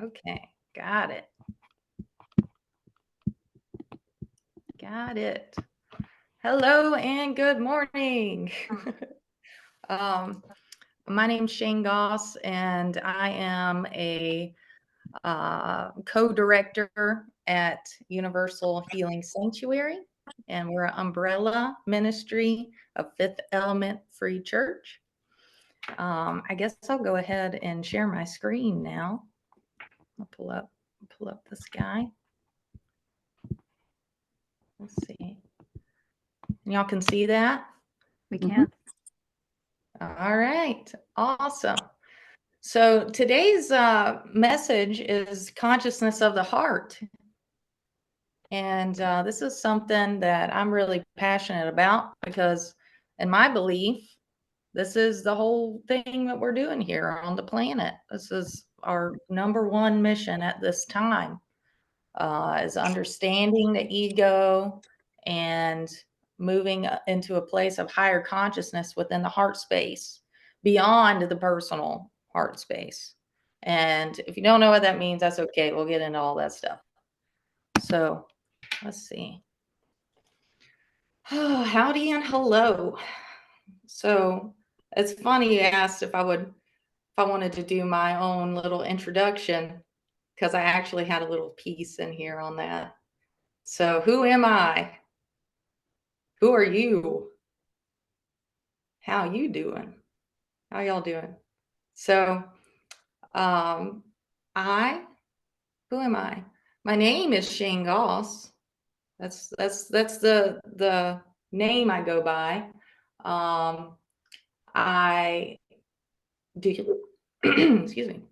Okay, got it. Got it. Hello and good morning. um, my name's Shane Goss, and I am a co-director at Universal Healing Sanctuary, and we're an umbrella ministry of Fifth Element Free Church. I guess I'll go ahead and share my screen now. I'll pull up this guy. Let's see. Y'all can see that? We can. All right. Awesome. So today's message is consciousness of the heart. And this is something that I'm really passionate about because, in my belief, this is the whole thing that we're doing here on the planet. This is our number one mission at this time, is understanding the ego and moving into a place of higher consciousness within the heart space, beyond the personal heart space. And if you don't know what that means, that's okay. We'll get into all that stuff. So let's see. Oh, howdy and hello. So it's funny you asked if I wanted to do my own little introduction, because I actually had a little piece in here on that. So who am I? Who are you? How you doing? How y'all doing? So, who am I? My name is Shane Goss. That's the name I go by. I do, excuse me.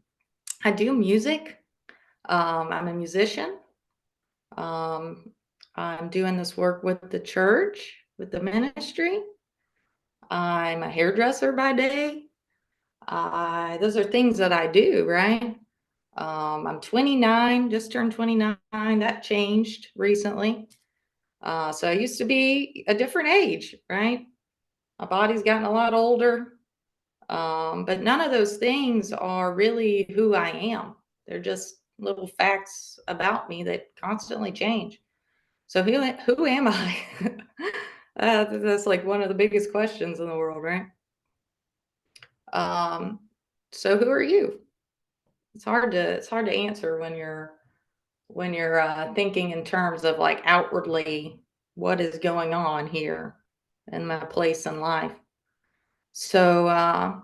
I do music. I'm a musician. I'm doing this work with the church, with the ministry. I'm a hairdresser by day. Those are things that I do, right? I'm 29, just turned 29. That changed recently. So I used to be a different age, right? My body's gotten a lot older. But none of those things are really who I am. They're just little facts about me that constantly change. So who am I? That's like one of the biggest questions in the world, right? So who are you? It's hard to answer when you're thinking in terms of like outwardly what is going on here in my place in life. So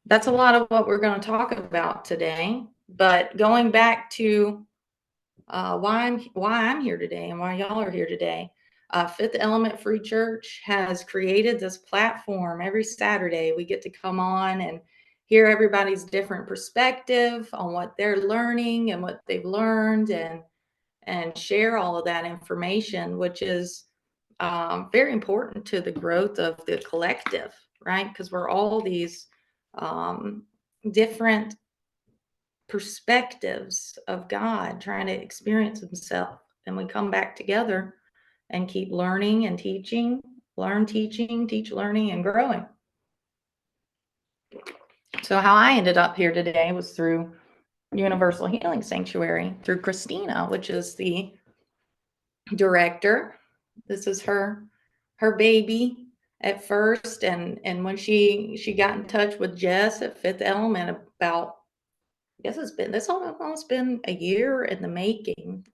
that's a lot of what we're going to talk about today. But going back to why I'm here today and why y'all are here today. Fifth Element Free Church has created this platform. Every Saturday we get to come on and hear everybody's different perspective on what they're learning and what they've learned, and share all of that information, which is very important to the growth of the collective, right? Because we're all these different perspectives of God trying to experience himself. And we come back together and keep learning and teaching, learn, teaching, teach, learning, and growing. So how I ended up here today was through Universal Healing Sanctuary, through Christina, which is the director. This is her baby at first. And when she got in touch with Jess at Fifth Element about, I guess it's almost been a year in the making.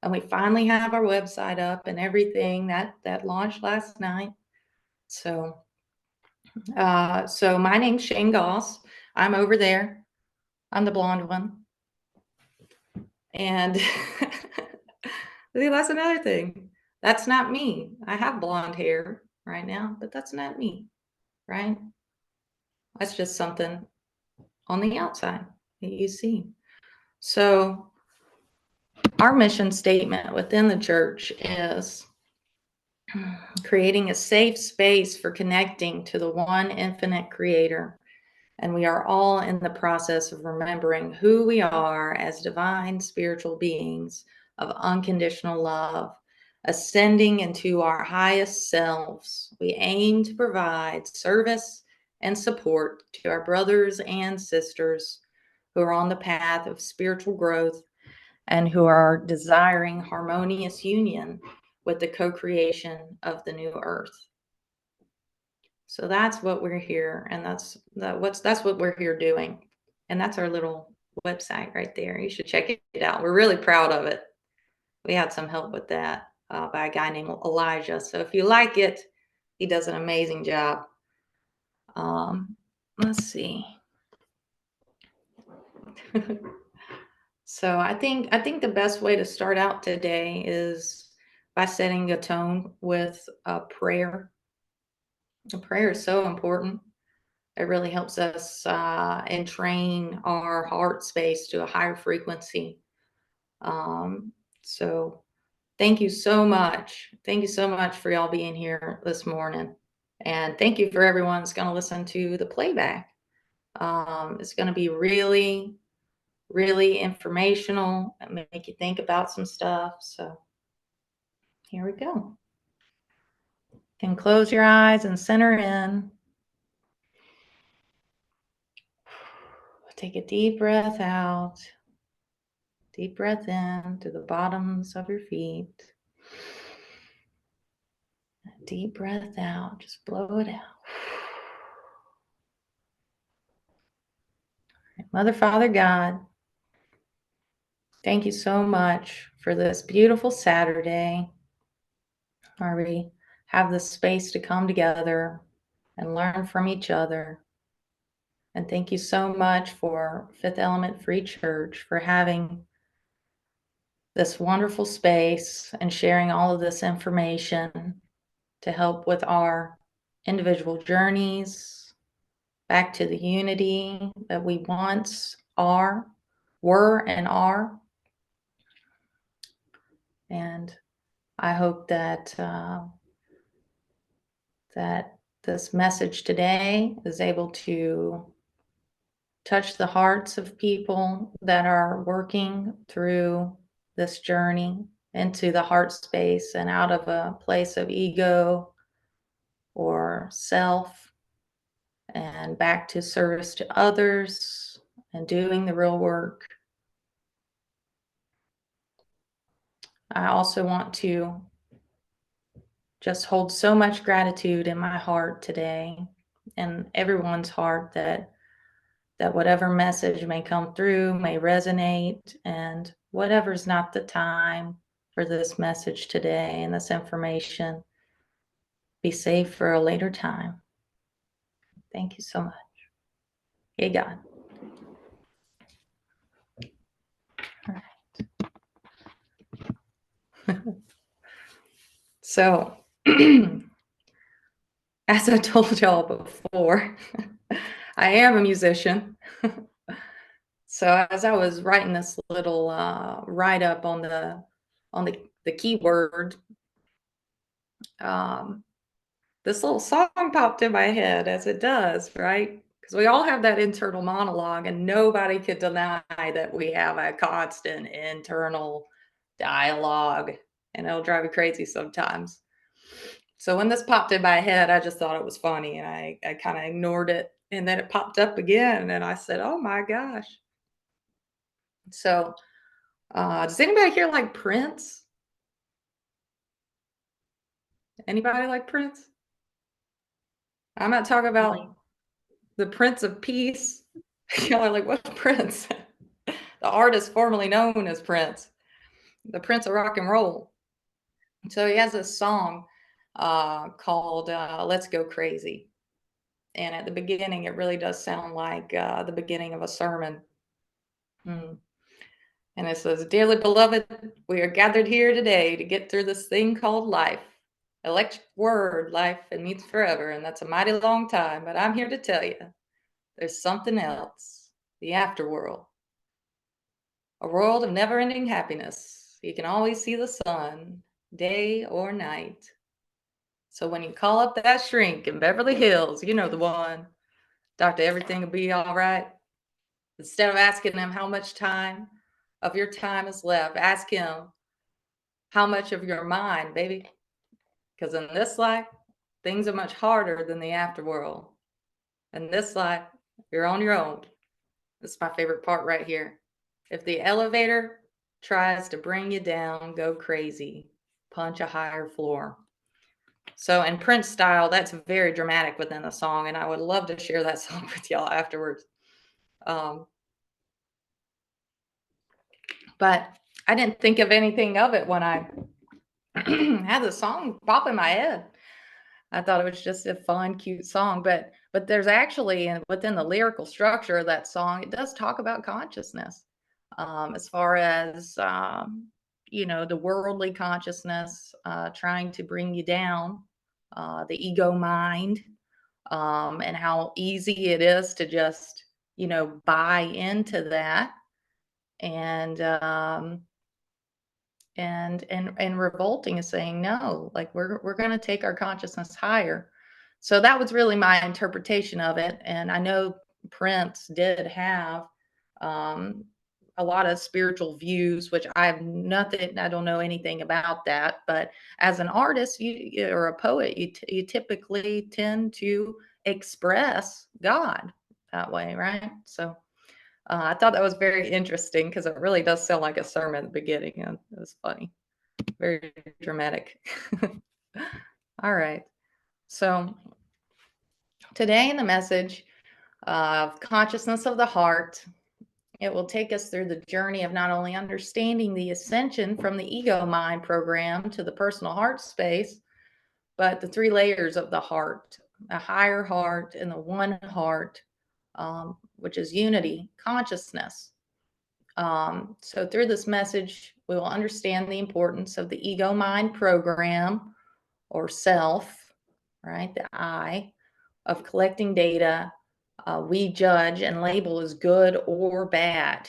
And we finally have our website up and everything that launched last night. So, so my name's Shane Goss. I'm over there. I'm the blonde one. And that's another thing. That's not me. I have blonde hair right now, but that's not me, right? That's just something on the outside that you see. So our mission statement within the church is creating a safe space for connecting to the one infinite creator. And we are all in the process of remembering who we are as divine spiritual beings of unconditional love, ascending into our highest selves. We aim to provide service and support to our brothers and sisters who are on the path of spiritual growth and who are desiring harmonious union with the co-creation of the new earth. So that's what we're here, and that's what we're here doing. And that's our little website right there. You should check it out. We're really proud of it. We had some help with that by a guy named Elijah. So if you like it, he does an amazing job. Let's see. So I think the best way to start out today is by setting a tone with a prayer. A prayer is so important. It really helps us entrain our heart space to a higher frequency. So thank you so much. Thank you so much for y'all being here this morning. And thank you for everyone that's going to listen to the playback. It's going to be really, really informational and make you think about some stuff. So here we go. You can close your eyes and center in. Take a deep breath out. Deep breath in to the bottoms of your feet. Deep breath out. Just blow it out. Mother, Father, God, thank you so much for this beautiful Saturday where we have the space to come together and learn from each other. And thank you so much for Fifth Element Free Church for having this wonderful space and sharing all of this information to help with our individual journeys back to the unity that we once were and are. And I hope that that this message today is able to touch the hearts of people that are working through this journey into the heart space and out of a place of ego or self and back to service to others and doing the real work. I also want to just hold so much gratitude in my heart today and everyone's heart that whatever message may come through may resonate, and whatever's not the time for this message today and this information, be saved for a later time. Thank you so much. Hey, God. All right. So, as I told y'all before, I am a musician. So as I was writing this little write-up on the keyword, this little song popped in my head, as it does, right? Because we all have that internal monologue, and nobody could deny that we have a constant internal dialogue, and it'll drive me crazy sometimes. So when this popped in my head, I just thought it was funny, and I kind of ignored it. And then it popped up again, and I said, oh my gosh. So does anybody here like Prince? Anybody like Prince? I'm not talking about the Prince of Peace. Y'all are like, what Prince? The artist formerly known as Prince, the Prince of Rock and Roll. So he has a song called Let's Go Crazy. And at the beginning, it really does sound like the beginning of a sermon. And it says, dearly beloved, we are gathered here today to get through this thing called life. Electric word, life, it means forever. And that's a mighty long time. But I'm here to tell you, there's something else, the afterworld. A world of never-ending happiness. You can always see the sun, day or night. So when you call up that shrink in Beverly Hills, you know the one, Doctor, everything will be all right. Instead of asking him how much time of your time is left, ask him how much of your mind, baby. Because in this life, things are much harder than the afterworld. And this life, you're on your own. This is my favorite part right here. If the elevator tries to bring you down, go crazy, punch a higher floor. So in Prince style, that's very dramatic within the song, and I would love to share that song with y'all afterwards. Um, but I didn't think of anything of it when I had the song pop in my head. I thought it was just a fun, cute song, but there's actually within the lyrical structure of that song, it does talk about consciousness, as far as the worldly consciousness trying to bring you down, the ego mind, and how easy it is to just buy into that and and revolting is saying no, like we're going to take our consciousness higher. So that was really my interpretation of it. And I know Prince did have um a lot of spiritual views, which I don't know anything about that, but as an artist, or a poet, you typically tend to express God that way, right? So I thought that was very interesting because it really does sound like a sermon at the beginning, and it was funny, very dramatic. All right. So today in the message of consciousness of the heart, it will take us through the journey of not only understanding the ascension from the ego mind program to the personal heart space, but the three layers of the heart, a higher heart and the one heart, which is unity, consciousness. So through this message, we will understand the importance of the ego mind program or self, right? The I, of collecting data we judge and label as good or bad.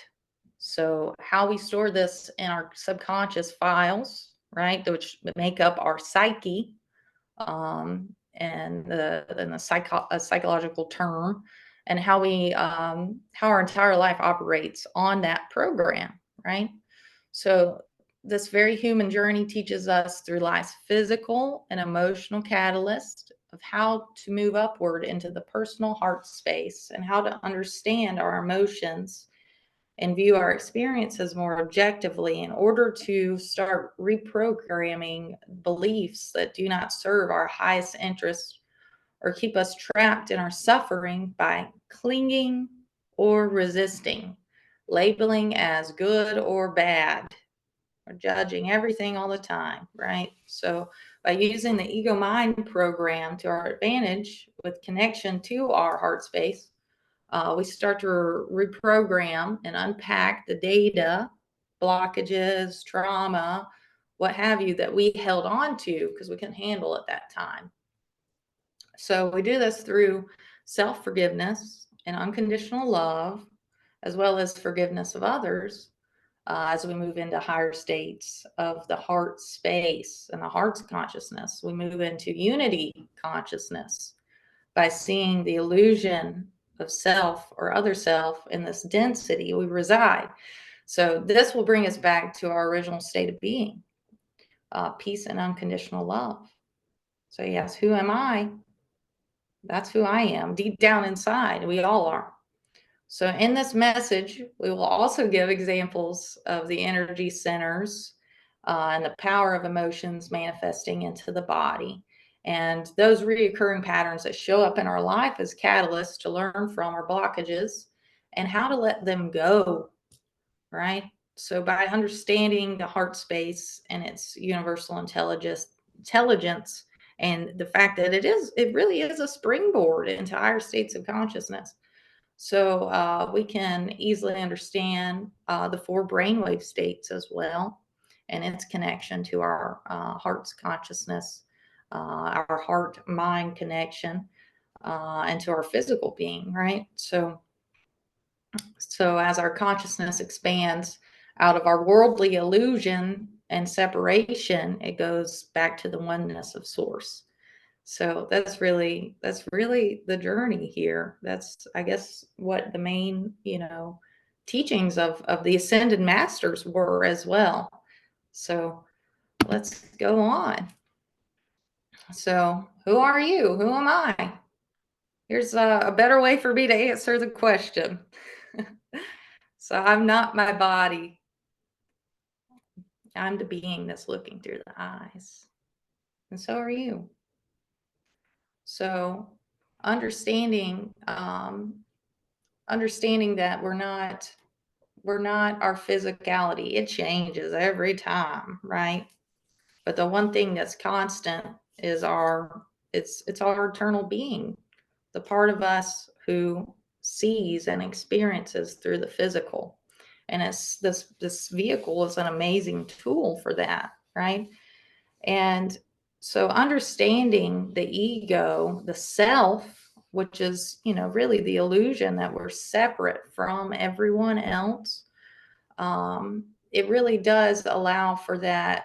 So how we store this in our subconscious files, right, which make up our psyche, and a psychological term, and how our entire life operates on that program, right? So this very human journey teaches us through life's physical and emotional catalyst of how to move upward into the personal heart space and how to understand our emotions and view our experiences more objectively in order to start reprogramming beliefs that do not serve our highest interest or keep us trapped in our suffering by clinging or resisting, labeling as good or bad, or judging everything all the time, right? So by using the ego mind program to our advantage with connection to our heart space, we start to reprogram and unpack the data, blockages, trauma, what have you, that we held on to because we couldn't handle at that time. So we do this through self-forgiveness and unconditional love, as well as forgiveness of others, as we move into higher states of the heart space and the heart's consciousness. We move into unity consciousness by seeing the illusion of self or other self in this density we reside. So this will bring us back to our original state of being, peace and unconditional love. So yes, who am I? That's who I am deep down inside. We all are. So in this message, we will also give examples of the energy centers and the power of emotions manifesting into the body, and those reoccurring patterns that show up in our life as catalysts to learn from our blockages and how to let them go, right? So by understanding the heart space and its universal intelligence and the fact that it really is a springboard into higher states of consciousness. So we can easily understand the four brainwave states as well and its connection to our heart's consciousness, our heart mind connection, and to our physical being, right? So as our consciousness expands out of our worldly illusion and separation, it goes back to the oneness of source. So that's really the journey here. That's, I guess, what the main, teachings of the ascended masters were as well. So let's go on. So who are you? Who am I? Here's a better way for me to answer the question. So I'm not my body. I'm the being that's looking through the eyes. And so are you. So understanding understanding that we're not our physicality. It changes every time, right? But the one thing that's constant is it's our eternal being, the part of us who sees and experiences through the physical. And it's this vehicle is an amazing tool for that, right? And so understanding the ego, the self, which is, really the illusion that we're separate from everyone else, it really does allow for that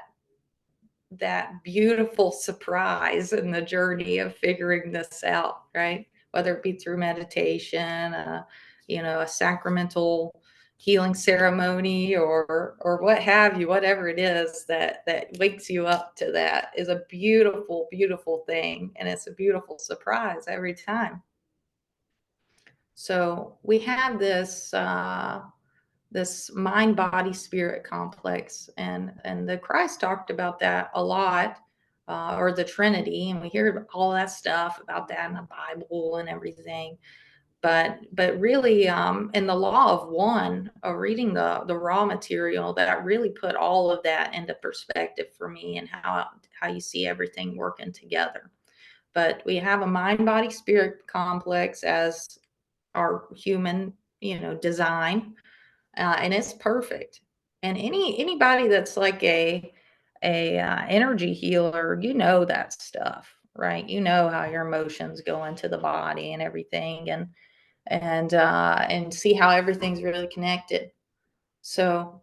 beautiful surprise in the journey of figuring this out, right? Whether it be through meditation, a sacramental healing ceremony, or what have you, whatever it is that wakes you up to that is a beautiful, beautiful thing, and it's a beautiful surprise every time. So we have this mind body spirit complex, and the Christ talked about that a lot, or the Trinity, and we hear all that stuff about that in the Bible and everything. But really, in the Law of One, reading the raw material, that really put all of that into perspective for me, and how you see everything working together. But we have a mind body spirit complex as our human, design, and it's perfect. And anybody that's like a energy healer, that stuff, right? You know how your emotions go into the body and everything, and see how everything's really connected. So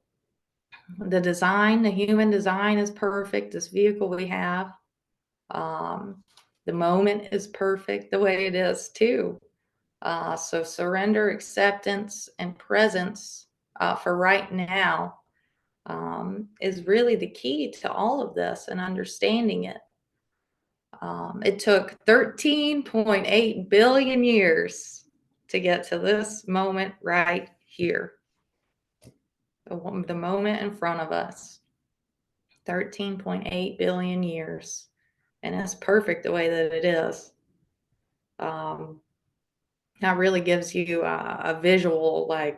the human design is perfect. This vehicle we have, the moment is perfect the way it is too. So surrender, acceptance, and presence, for right now, is really the key to all of this and understanding it. It took 13.8 billion years to get to this moment right here, the moment in front of us. 13.8 billion years. And it's perfect the way that it is. That really gives you a visual, like,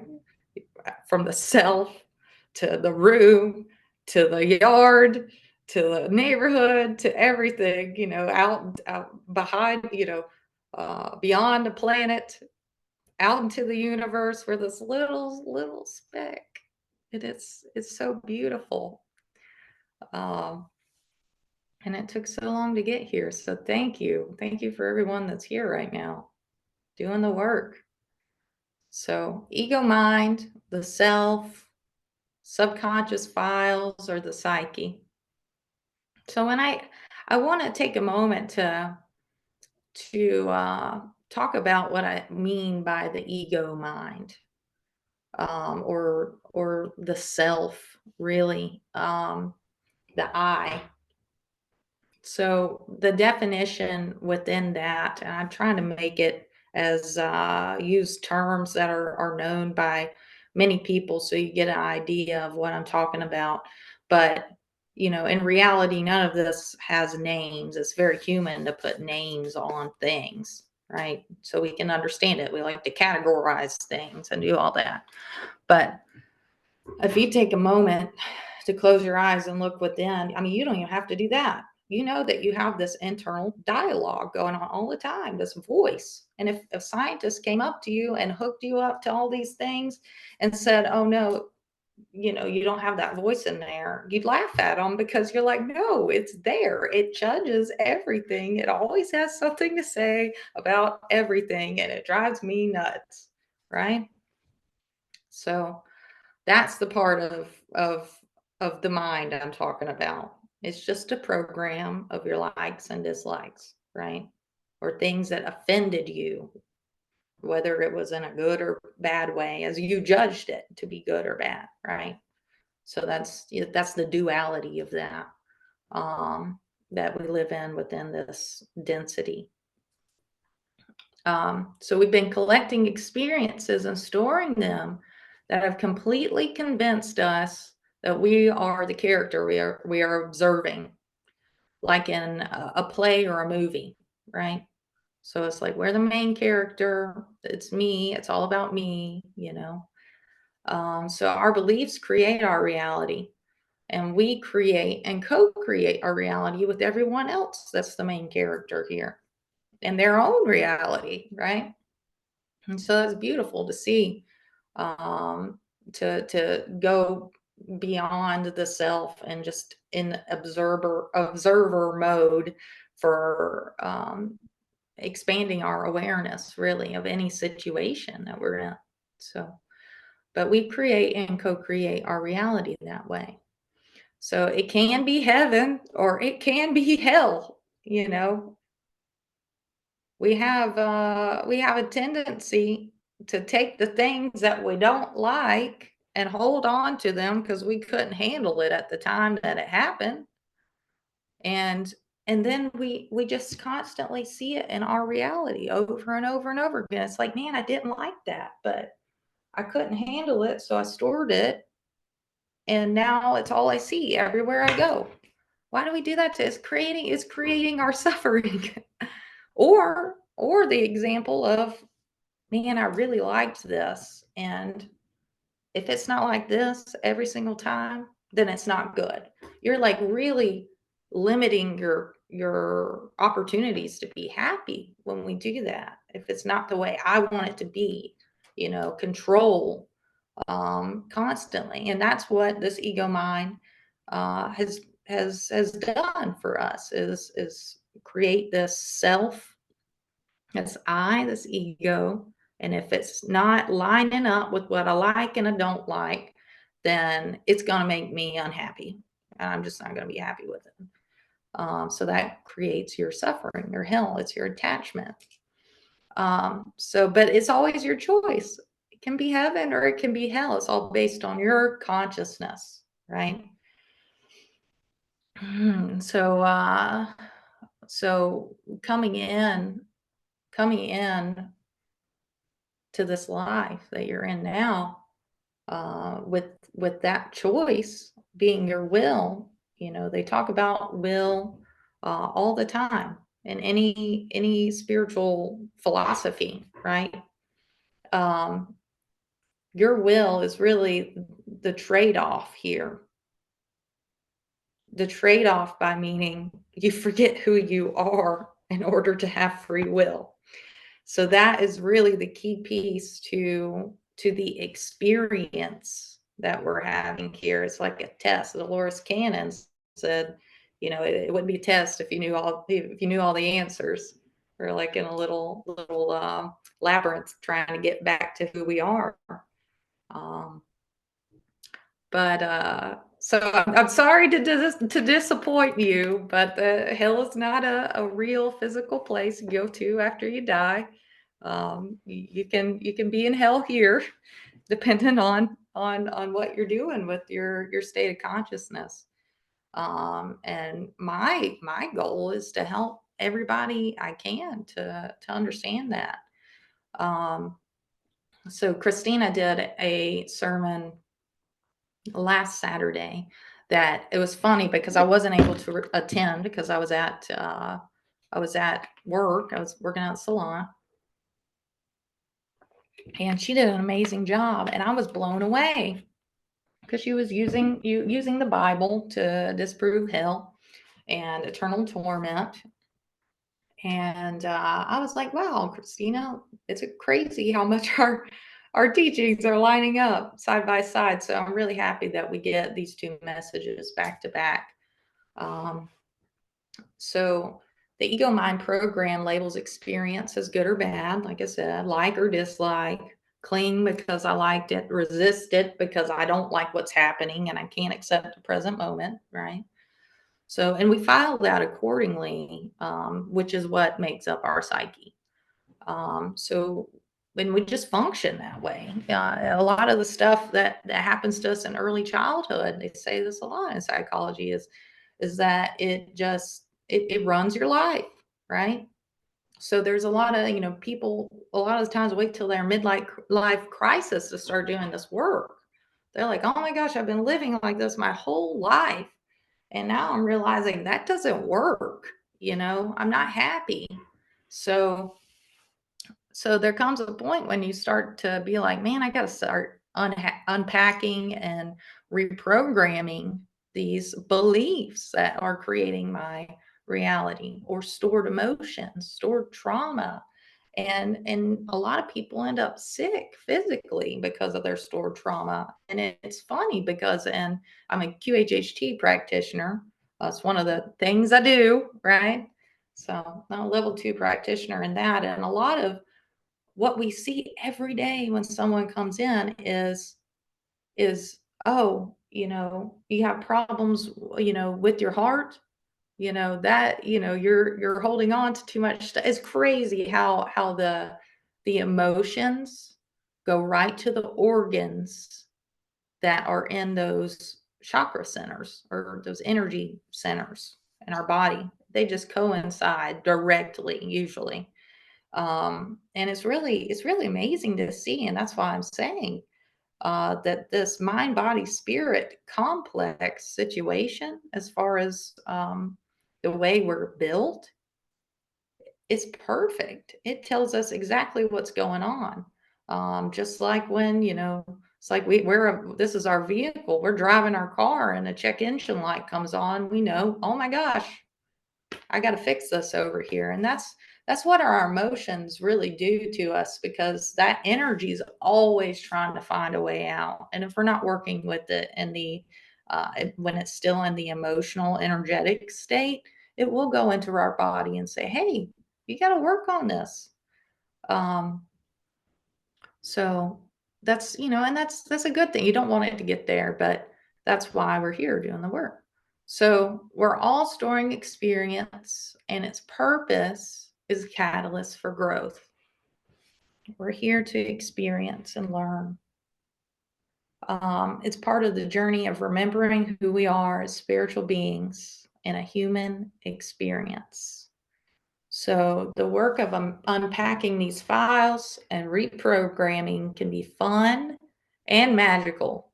from the self to the room to the yard to the neighborhood to everything, out behind, beyond the planet, out into the universe, where this little speck. And it's so beautiful. Um, and it took so long to get here. So thank you. Thank you for everyone that's here right now doing the work. So ego mind, the self, subconscious files, or the psyche. So when I want to take a moment to talk about what I mean by the ego mind, or the self, really, the I. So the definition within that, and I'm trying to make it as use terms that are known by many people, so you get an idea of what I'm talking about. But in reality, none of this has names. It's very human to put names on things, right? So we can understand it. We like to categorize things and do all that. But if you take a moment to close your eyes and look within, I mean, you don't even have to do that. You know that you have this internal dialogue going on all the time, this voice. And if scientists came up to you and hooked you up to all these things and said, oh no, you don't have that voice in there, you'd laugh at them, because you're like, no, it's there. It judges everything. It always has something to say about everything, and it drives me nuts, right? So that's the part of the mind I'm talking about. It's just a program of your likes and dislikes, right? Or things that offended you, whether it was in a good or bad way, as you judged it to be good or bad, right? So that's the duality of that, that we live in within this density. So we've been collecting experiences and storing them that have completely convinced us that we are the character we are observing, like in a play or a movie, right? So it's like we're the main character. It's me. It's all about me. So our beliefs create our reality, and we create and co-create our reality with everyone else that's the main character here in their own reality, right? And so it's beautiful to see, um, to go beyond the self and just in observer mode for expanding our awareness really of any situation that we're in. So, but we create and co-create our reality that way. So it can be heaven or it can be hell, you know. We have a tendency to take the things that we don't like and hold on to them because we couldn't handle it at the time that it happened. And and then we just constantly see it in our reality over and over and over again. It's like, man, I didn't like that, but I couldn't handle it, so I stored it, and now it's all I see everywhere I go. Why do we do that to it's creating our suffering. Or the example of, man, I really liked this. And if it's not like this every single time, then it's not good. You're like really limiting your opportunities to be happy when we do that. If it's not the way I want it to be, control constantly. And that's what this ego mind has done for us is create this self. That's I, this ego. And if it's not lining up with what I like and I don't like, then it's going to make me unhappy. And I'm just not going to be happy with it. So that creates your suffering, your hell. It's your attachment. But it's always your choice. It can be heaven or it can be hell. It's all based on your consciousness, right? So, so coming in to this life that you're in now, with that choice being your will. They talk about will all the time in any spiritual philosophy, right? um, your will is really the trade-off here. The trade-off by meaning you forget who you are in order to have free will. So that is really the key piece to the experience that we're having here. It's like a test. Dolores Cannon said, it wouldn't be a test if you knew all the answers. We're like in a little labyrinth trying to get back to who we are. Um, so I'm sorry to disappoint you, but the hell is not a real physical place you go to after you die. You can be in hell here, depending on what you're doing with your state of consciousness. And my goal is to help everybody I can to understand that. So Christina did a sermon last Saturday that it was funny because I wasn't able to attend because I was at work. I was working at a salon, and she did an amazing job, and I was blown away because she was using the Bible to disprove hell and eternal torment. And I was like, wow, Christina, it's crazy how much our teachings are lining up side by side. So I'm really happy that we get these two messages back to back. Um, so the ego mind program labels experience as good or bad, like I said, like or dislike, cling because I liked it, resist it because I don't like what's happening and I can't accept the present moment, right? So, and we file that accordingly, which is what makes up our psyche. So when we just function that way, a lot of the stuff that happens to us in early childhood, they say this a lot in psychology, is that it runs your life, right? So there's a lot of, people a lot of the times wait till their midlife life crisis to start doing this work. They're like, oh my gosh, I've been living like this my whole life. And now I'm realizing that doesn't work. I'm not happy. So so there comes a point when you start to be like, man, I got to start unpacking and reprogramming these beliefs that are creating my reality, or stored emotions, stored trauma. And a lot of people end up sick physically because of their stored trauma. And it's funny because I'm a QHHT practitioner. That's one of the things I do, right? So I'm a level 2 practitioner in that. And a lot of what we see every day when someone comes in is, oh, you have problems, with your heart, that, you're holding on to too much stuff. It's crazy how the emotions go right to the organs that are in those chakra centers, or those energy centers in our body. They just coincide directly, usually. And it's really amazing to see. And that's why I'm saying that this mind body spirit complex situation, as far as the way we're built, is perfect. It tells us exactly what's going on. Just like when, it's like this is our vehicle, we're driving our car and the check engine light comes on, we know, oh my gosh, I got to fix this over here. And that's what our emotions really do to us, because that energy is always trying to find a way out. And if we're not working with it in the when it's still in the emotional, energetic state, it will go into our body and say, "Hey, you got to work on this." Um, so and that's a good thing. You don't want it to get there, but that's why we're here doing the work. So we're all storing experience, and its purpose is a catalyst for growth. We're here to experience and learn. It's part of the journey of remembering who we are as spiritual beings in a human experience. So the work of unpacking these files and reprogramming can be fun and magical.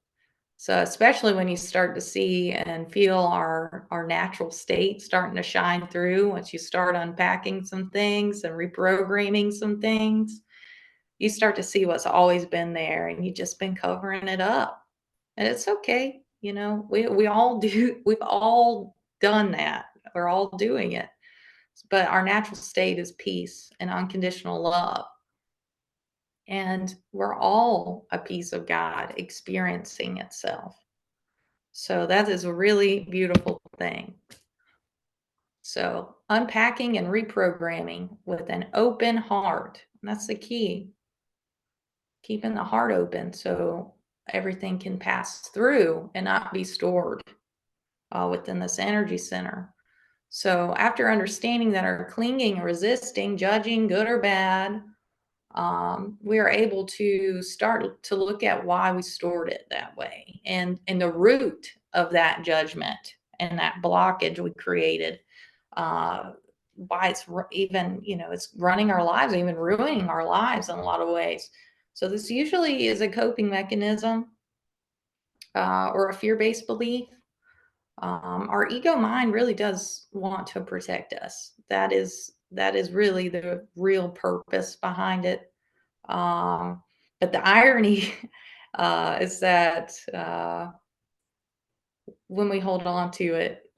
So especially when you start to see and feel our natural state starting to shine through, once you start unpacking some things and reprogramming some things, you start to see what's always been there, and you've just been covering it up. And it's okay. We all do, we've all done that. We're all doing it. But our natural state is peace and unconditional love. And we're all a piece of God experiencing itself. So that is a really beautiful thing. So unpacking and reprogramming with an open heart. That's the key. Keeping the heart open so everything can pass through and not be stored within this energy center. So after understanding that our clinging, resisting, judging, good or bad, we are able to start to look at why we stored it that way, and the root of that judgment and that blockage we created, why it's even, it's running our lives, even ruining our lives in a lot of ways. So this usually is a coping mechanism, or a fear-based belief. Our ego mind really does want to protect us. That is really the real purpose behind it. Um, but the irony is that when we hold on to it,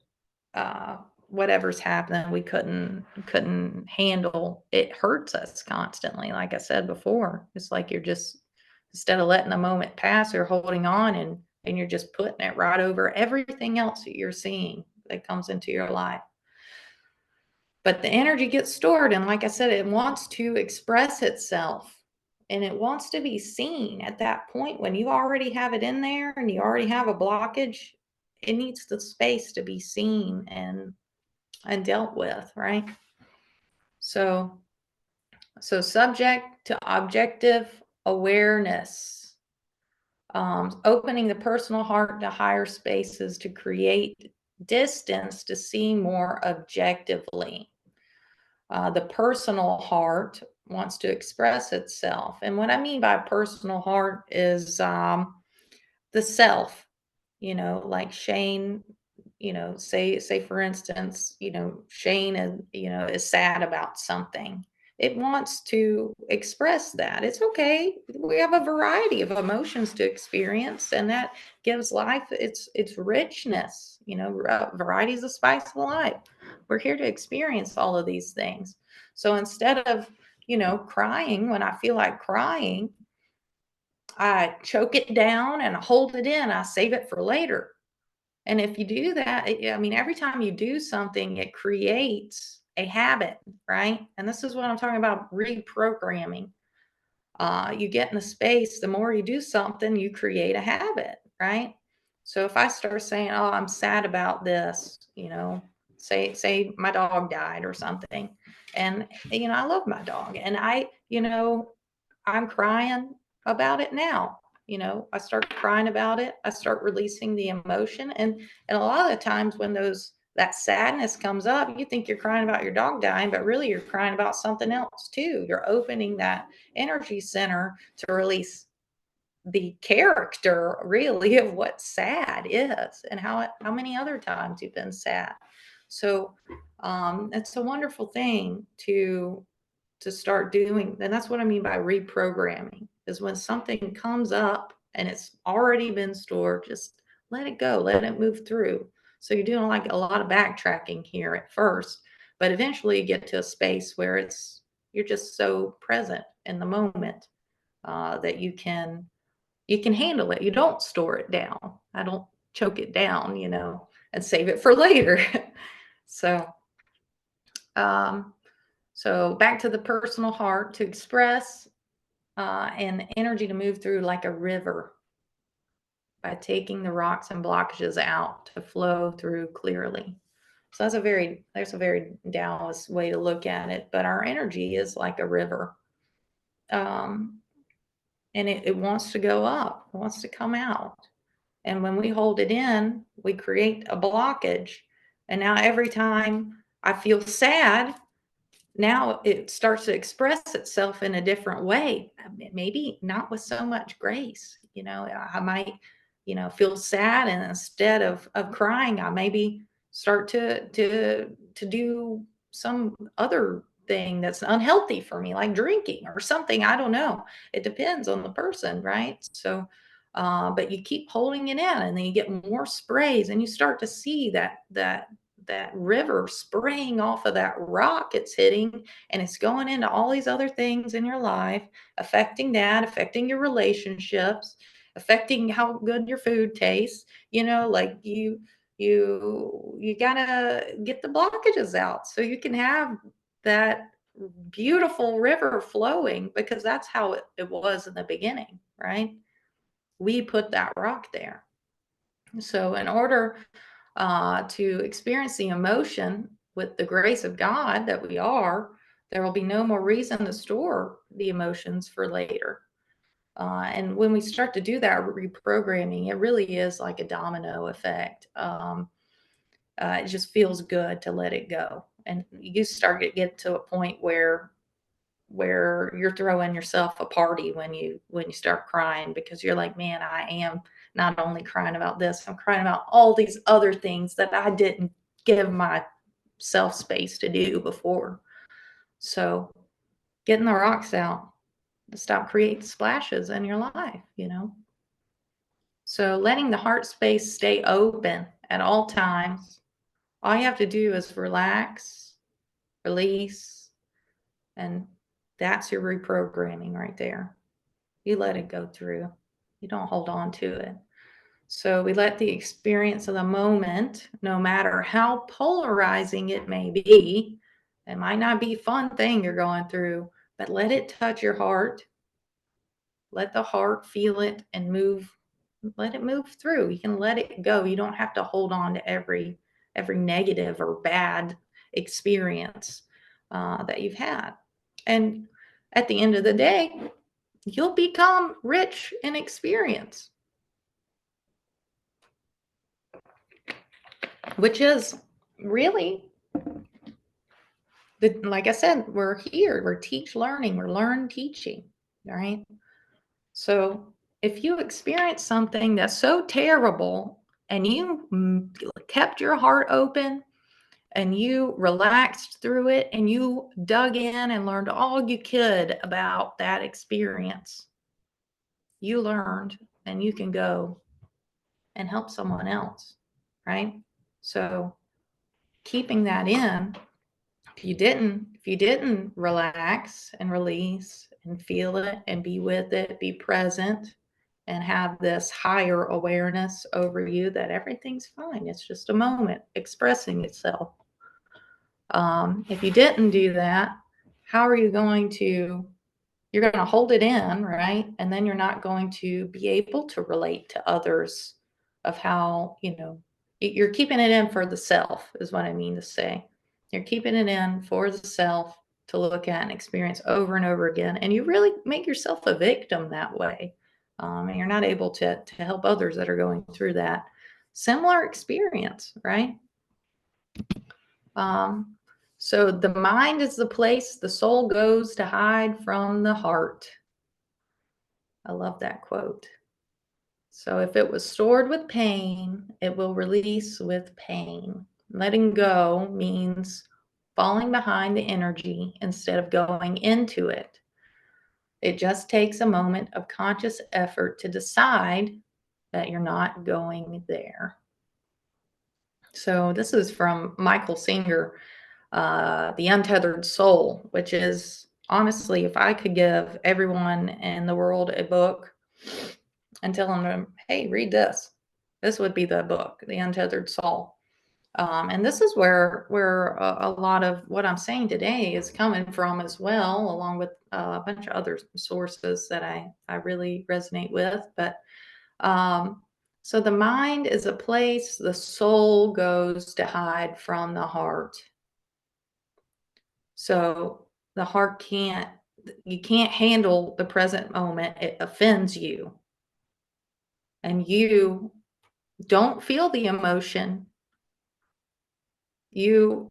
uh, whatever's happening, we couldn't handle. It hurts us constantly. Like I said before, it's like you're just, instead of letting the moment pass, you're holding on, and you're just putting it right over everything else that you're seeing that comes into your life. But the energy gets stored, and like I said, it wants to express itself, and it wants to be seen. At that point, when you already have it in there and you already have a blockage, it needs the space to be seen and dealt with, right? So subject to objective awareness, opening the personal heart to higher spaces to create distance to see more objectively. The personal heart wants to express itself. And what I mean by personal heart is the self, like Shane, say for instance, Shane is sad about something. It wants to express that. It's okay. We have a variety of emotions to experience, and that gives life its richness. Variety is the spice of life. We're here to experience all of these things. So instead of crying when I feel like crying, I choke it down and I hold it in. I save it for later. And if you do that, I mean, every time you do something, it creates a habit, right? And this is what I'm talking about, reprogramming. You get in the space, the more you do something, you create a habit, right? So if I start saying, "Oh, I'm sad about this," say my dog died or something, and I love my dog, and I'm crying about it now. I start crying about it. I start releasing the emotion, and a lot of the times when that sadness comes up, you think you're crying about your dog dying, but really you're crying about something else too. You're opening that energy center to release the character really of what sad is and how many other times you've been sad. So it's a wonderful thing to start doing. And that's what I mean by reprogramming, is when something comes up and it's already been stored, just let it go, let it move through. So you're doing like a lot of backtracking here at first, but eventually you get to a space where you're just so present in the moment that you can handle it. You don't store it down. I don't choke it down, and save it for later. So um, so back to the personal heart, to express and energy to move through like a river by taking the rocks and blockages out to flow through clearly. So there's a very Taoist way to look at it, but our energy is like a river. Um, and it wants to go up, it wants to come out. And when we hold it in, we create a blockage. And now every time I feel sad, now it starts to express itself in a different way, maybe not with so much grace. I might feel sad, and instead of crying, I maybe start to do some other thing that's unhealthy for me, like drinking or something. I don't know, it depends on the person, right? So but you keep holding it in, and then you get more sprays, and you start to see that river spraying off of that rock it's hitting, and it's going into all these other things in your life, affecting your relationships, affecting how good your food tastes. Like you gotta get the blockages out so you can have that beautiful river flowing, because that's how it was in the beginning, right? We put that rock there. So in order to experience the emotion with the grace of God that we are, there will be no more reason to store the emotions for later. And when we start to do that reprogramming, it really is like a domino effect. It just feels good to let it go. And you start to get to a point where you're throwing yourself a party when you start crying, because you're like, man, I am not only crying about this, I'm crying about all these other things that I didn't give myself space to do before. So getting the rocks out to stop creating splashes in your life. So letting the heart space stay open at all times. All you have to do is relax, release, and that's your reprogramming right there. You let it go through. You don't hold on to it. So we let the experience of the moment, no matter how polarizing it may be, it might not be a fun thing you're going through, but let it touch your heart. Let the heart feel it and move. Let it move through. You can let it go. You don't have to hold on to every negative or bad experience that you've had. And at the end of the day, you'll become rich in experience, which is really like I said, we're here, we're learning, we're learn teaching, right? So if you experience something that's so terrible and you kept your heart open and you relaxed through it and you dug in and learned all you could about that experience, you learned, and you can go and help someone else, right? So keeping that in, if you didn't relax and release and feel it and be with it, be present, and have this higher awareness over you that everything's fine, it's just a moment expressing itself. If you didn't do that, how are you going to, you're going to hold it in, right? And then you're not going to be able to relate to others of how, you're keeping it in for the self, is what I mean to say. You're keeping it in for the self to look at and experience over and over again. And you really make yourself a victim that way. And you're not able to help others that are going through that similar experience, right? Um, so the mind is the place the soul goes to hide from the heart. I love that quote. So if it was stored with pain, it will release with pain. Letting go means falling behind the energy instead of going into it. It just takes a moment of conscious effort to decide that you're not going there. So this is from Michael Singer, The Untethered Soul, which is, honestly, if I could give everyone in the world a book and tell them, hey, read this, this would be the book, The Untethered Soul. And this is where a lot of what I'm saying today is coming from as well, along with a bunch of other sources that I really resonate with. But so the mind is a place the soul goes to hide from the heart. So the heart you can't handle the present moment. It offends you. And you don't feel the emotion. You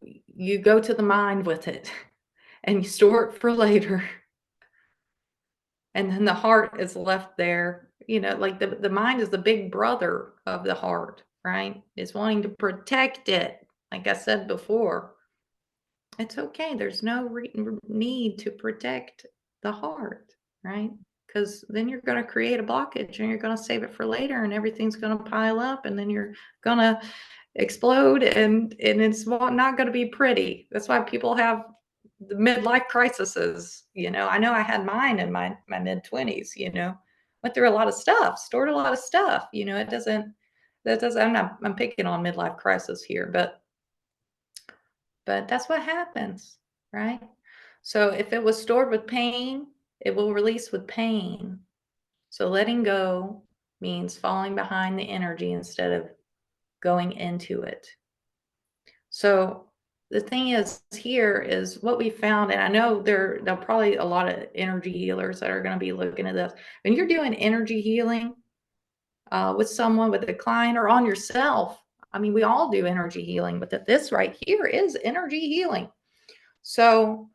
go to the mind with it and you store it for later. And then the heart is left there, like the mind is the big brother of the heart, right? It's wanting to protect it. Like I said before, it's okay. There's no need to protect the heart, right? Because then you're going to create a blockage and you're going to save it for later and everything's going to pile up and then you're going to explode and it's not going to be pretty. That's why people have the midlife crises. I know I had mine in my mid-20s, went through a lot of stuff, stored a lot of stuff. I'm picking on midlife crisis here, but that's what happens, right? So if it was stored with pain, it will release with pain. So letting go means falling behind the energy instead of going into it. So the thing is here is what we found, and I know there'll probably a lot of energy healers that are going to be looking at this. When you're doing energy healing with someone, with a client, or on yourself, I mean, we all do energy healing, but this right here is energy healing. So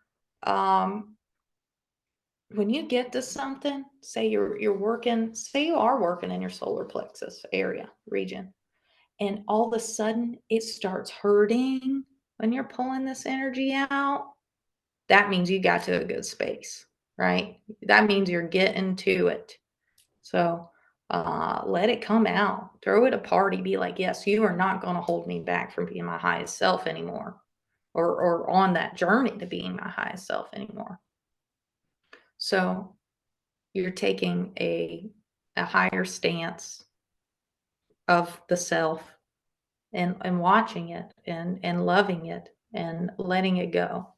when you get to something, say you're working, say you are working in your solar plexus area region, and all of a sudden it starts hurting when you're pulling this energy out, that means you got to a good space, right? That means you're getting to it. So let it come out. Throw it a party. Be like, yes, you are not going to hold me back from being my highest self anymore, or on that journey to being my highest self anymore. So you're taking a higher stance of the self and watching it and loving it and letting it go.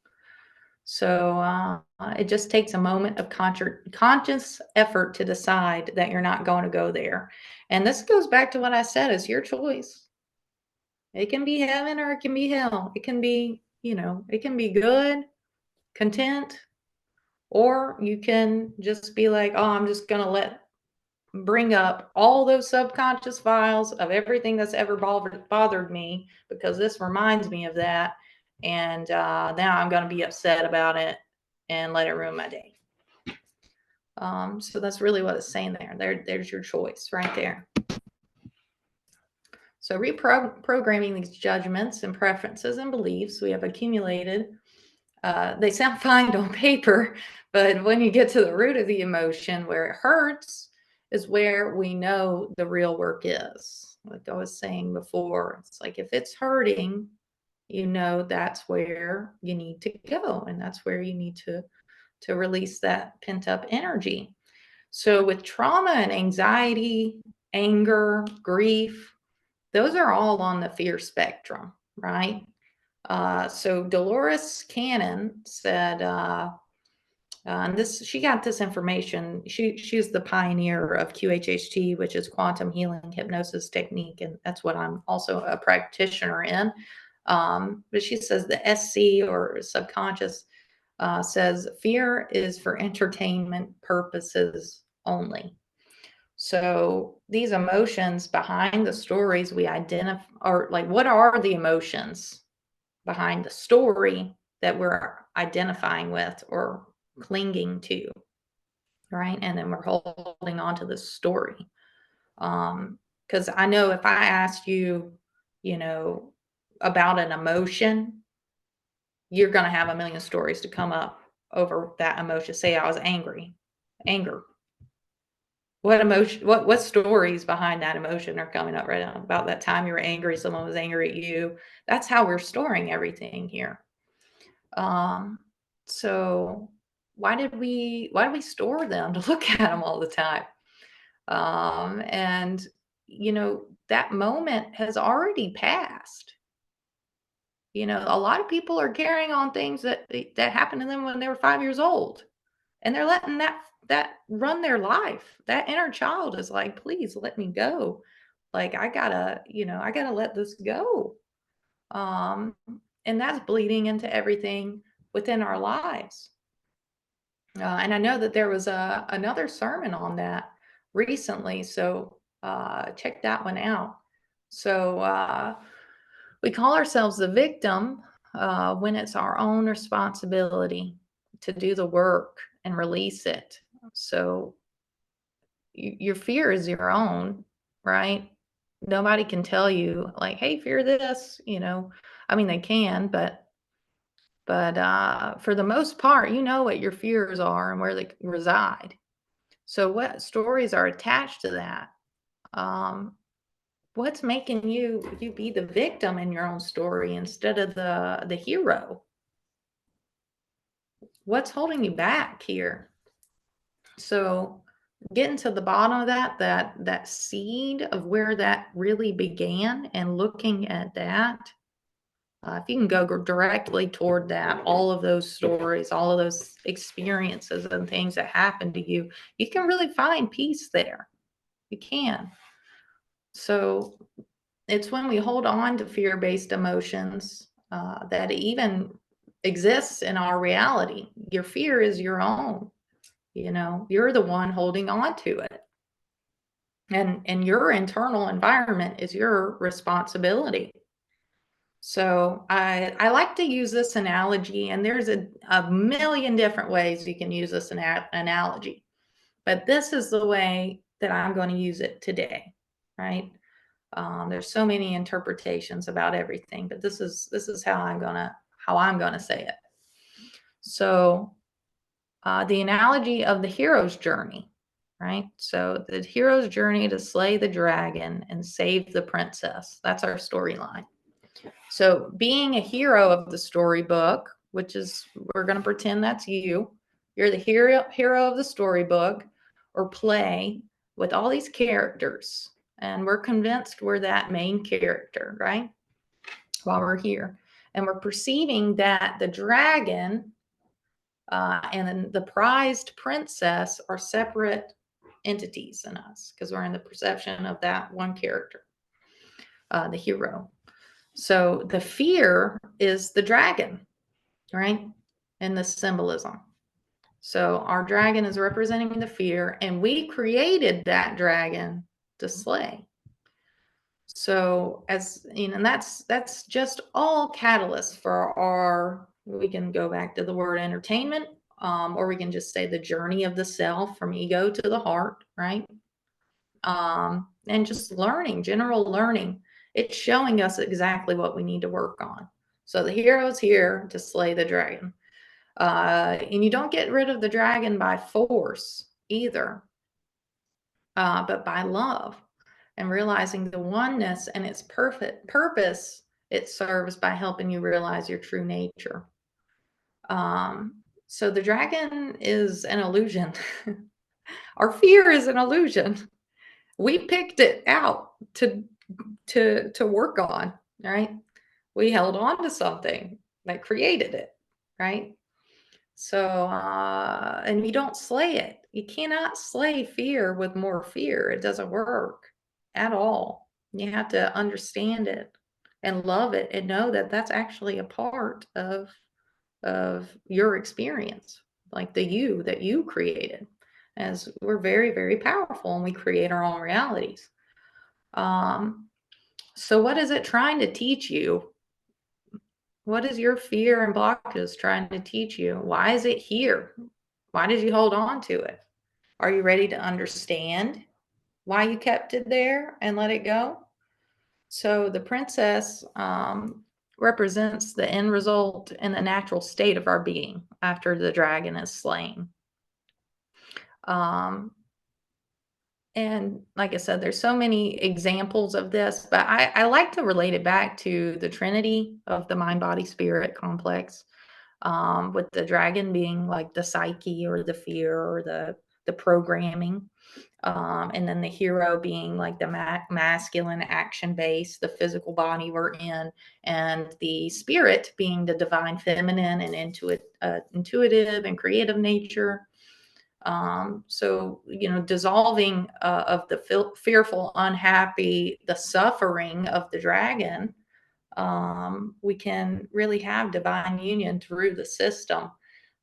So it just takes a moment of conscious effort to decide that you're not going to go there. And this goes back to what I said, it's your choice. It can be heaven or it can be hell. It can be, it can be good, content, or you can just be like, oh, I'm just going to bring up all those subconscious files of everything that's ever bothered me because this reminds me of that. And now I'm going to be upset about it and let it ruin my day. So that's really what it's saying there. There's your choice right there. So reprogramming these judgments and preferences and beliefs we have accumulated, they sound fine on paper, but when you get to the root of the emotion where it hurts is where we know the real work is. Like I was saying before, it's like if it's hurting, you know that's where you need to go, and that's where you need to release that pent-up energy. So with trauma and anxiety, anger, grief, those are all on the fear spectrum, right? So Dolores Cannon said, and this she got this information. She's the pioneer of QHHT, which is quantum healing hypnosis technique, and that's what I'm also a practitioner in. But she says the SC or subconscious says fear is for entertainment purposes only. So these emotions behind the stories we identify, or like what are the emotions behind the story that we're identifying with or clinging to, right? And then we're holding on to the story. Because I know if I asked you, you know, about an emotion, you're going to have a million stories to come up over that emotion. Say I was angry, anger. What emotion, what stories behind that emotion are coming up right now? About that time you were angry, someone was angry at you. That's how we're storing everything here. So why did we store them to look at them all the time? And you know, that moment has already passed. You know, a lot of people are carrying on things that happened to them when they were 5 years old, and they're letting that run their life. That inner child is like, please let me go. Like I gotta, you know, I gotta let this go. Um, and that's bleeding into everything within our lives. And I know that there was another sermon on that recently, so check that one out. So we call ourselves the victim when it's our own responsibility to do the work and release it. So your fear is your own, right? Nobody can tell you like, hey, fear this, you know. I mean, they can, but for the most part, you know what your fears are and where they reside. So what stories are attached to that? What's making you be the victim in your own story instead of the hero? What's holding you back here? So getting to the bottom of that seed of where that really began and looking at that, if you can go directly toward that, all of those stories, all of those experiences and things that happened to you, you can really find peace there. You can. So it's when we hold on to fear-based emotions that it even exists in our reality. Your fear is your own. You know, you're the one holding on to it. And your internal environment is your responsibility. So I like to use this analogy, and there's a million different ways you can use this analogy, but this is the way that I'm going to use it today, right? There's so many interpretations about everything, but this is how I'm gonna say it. So the analogy of the hero's journey, right? So the hero's journey to slay the dragon and save the princess. That's our storyline. So being a hero of the storybook, which is, we're going to pretend that's you. You're the hero of the storybook or play with all these characters. And we're convinced we're that main character, right? While we're here. And we're perceiving that the dragon and then the prized princess are separate entities in us because we're in the perception of that one character, the hero. So the fear is the dragon, right? And the symbolism. So our dragon is representing the fear, and we created that dragon to slay. So as you know, and that's just all catalysts for our, we can go back to the word entertainment, or we can just say the journey of the self from ego to the heart, right? And just learning, general learning. It's showing us exactly what we need to work on. So the hero's here to slay the dragon. And you don't get rid of the dragon by force either, but by love and realizing the oneness and its perfect purpose it serves by helping you realize your true nature. So the dragon is an illusion. Our fear is an illusion. We picked it out to work on, right? We held on to something that created it, right? So, and you don't slay it. You cannot slay fear with more fear. It doesn't work at all. You have to understand it and love it and know that that's actually a part of your experience, like the you that you created. As we're very, very powerful and we create our own realities. Um, so what is it trying to teach you? What is your fear and blockages trying to teach you? Why is it here? Why did you hold on to it? Are you ready to understand why you kept it there and let it go? So the princess represents the end result and the natural state of our being after the dragon is slain. Um, and like I said, there's so many examples of this, but I like to relate it back to the Trinity of the mind, body, spirit complex, with the dragon being like the psyche or the fear or the programming, and then the hero being like the masculine action base, the physical body we're in, and the spirit being the divine feminine and intuitive and creative nature. So, you know, dissolving of the fearful, unhappy, the suffering of the dragon, we can really have divine union through the system,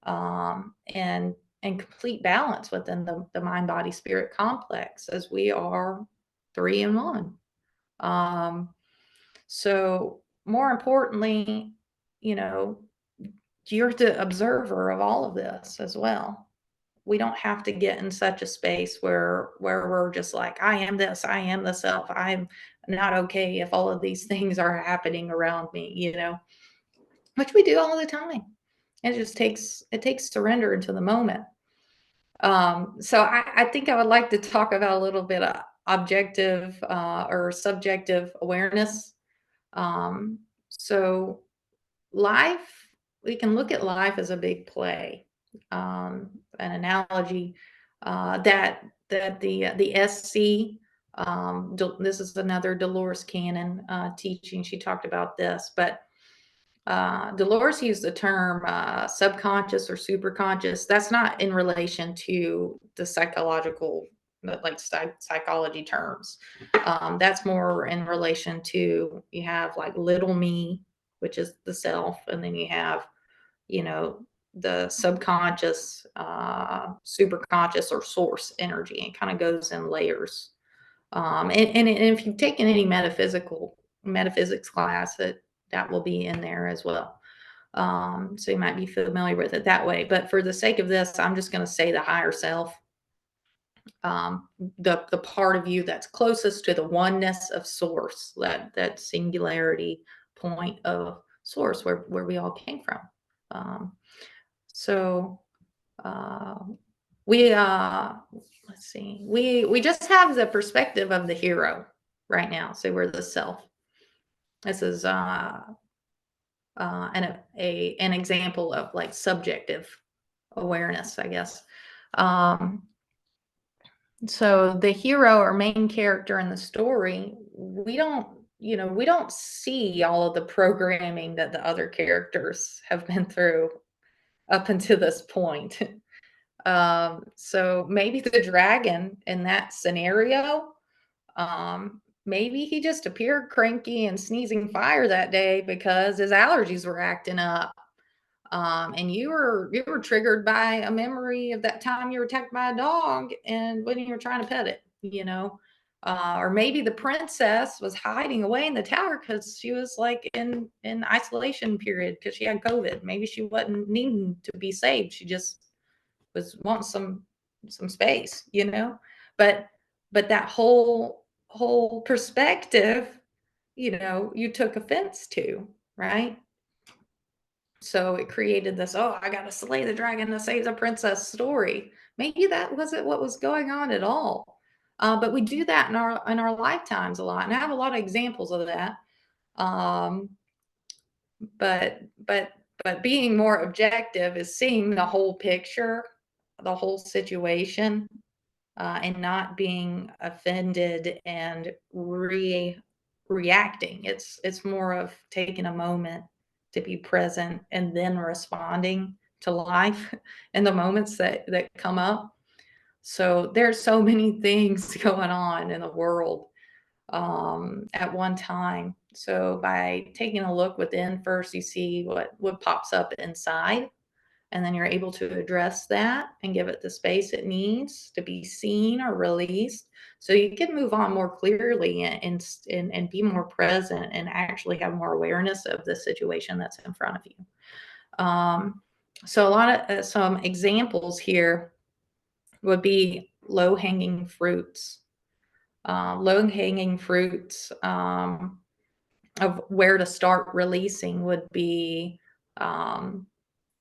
and complete balance within the mind, body, spirit complex, as we are three in one. Um, so more importantly, you know, you're the observer of all of this as well. We don't have to get in such a space where we're just like, I am this, I am the self, I'm not okay if all of these things are happening around me, you know, which we do all the time. It takes surrender into the moment. So I think I would like to talk about a little bit of objective or subjective awareness. So life, we can look at life as a big play. An analogy that the SC, this is another Dolores Cannon teaching. She talked about this, but Dolores used the term subconscious or superconscious. That's not in relation to the psychological, like psychology terms. That's more in relation to, you have like little me, which is the self, and then you have, you know, the subconscious, superconscious, or source energy. It kind of goes in layers. And if you've taken any metaphysics class, that will be in there as well. So you might be familiar with it that way. But for the sake of this, I'm just going to say the higher self, the part of you that's closest to the oneness of source, that singularity point of source where we all came from. So uh, we let's see, we just have the perspective of the hero right now. So we're the self. This is an example of like subjective awareness, I guess. Um, so the hero or main character in the story, we don't see all of the programming that the other characters have been through up until this point. So maybe the dragon in that scenario, maybe he just appeared cranky and sneezing fire that day because his allergies were acting up. And you were triggered by a memory of that time you were attacked by a dog and when you were trying to pet it, you know. Or maybe the princess was hiding away in the tower because she was like in isolation period because she had COVID. Maybe she wasn't needing to be saved. She just was wanting some space, you know. But that whole perspective, you know, you took offense to, right? So it created this, oh, I got to slay the dragon to save the princess story. Maybe that wasn't what was going on at all. But we do that in our lifetimes a lot, and I have a lot of examples of that. Um, but but but being more objective is seeing the whole picture, the whole situation, and not being offended and reacting. It's more of taking a moment to be present and then responding to life and the moments that come up. So there's so many things going on in the world at one time. So by taking a look within first, you see what pops up inside, and then you're able to address that and give it the space it needs to be seen or released, so you can move on more clearly and be more present and actually have more awareness of the situation that's in front of you. So a lot of some examples here would be low-hanging fruits. Low-hanging fruits of where to start releasing would be um,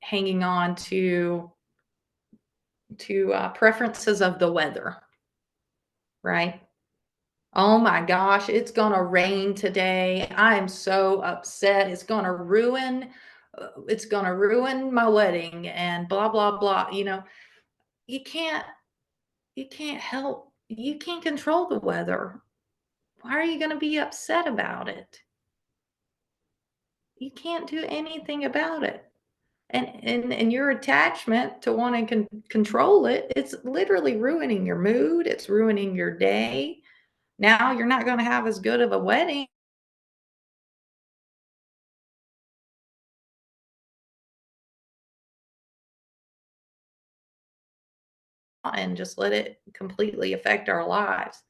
hanging on to preferences of the weather, right? Oh my gosh, it's gonna rain today. I am so upset. It's gonna ruin my wedding and blah blah blah. You know, you can't you can't control the weather. Why are you gonna be upset about it? You can't do anything about it. And your attachment to want to control it, it's literally ruining your mood, it's ruining your day. Now you're not going to have as good of a wedding and just let it completely affect our lives.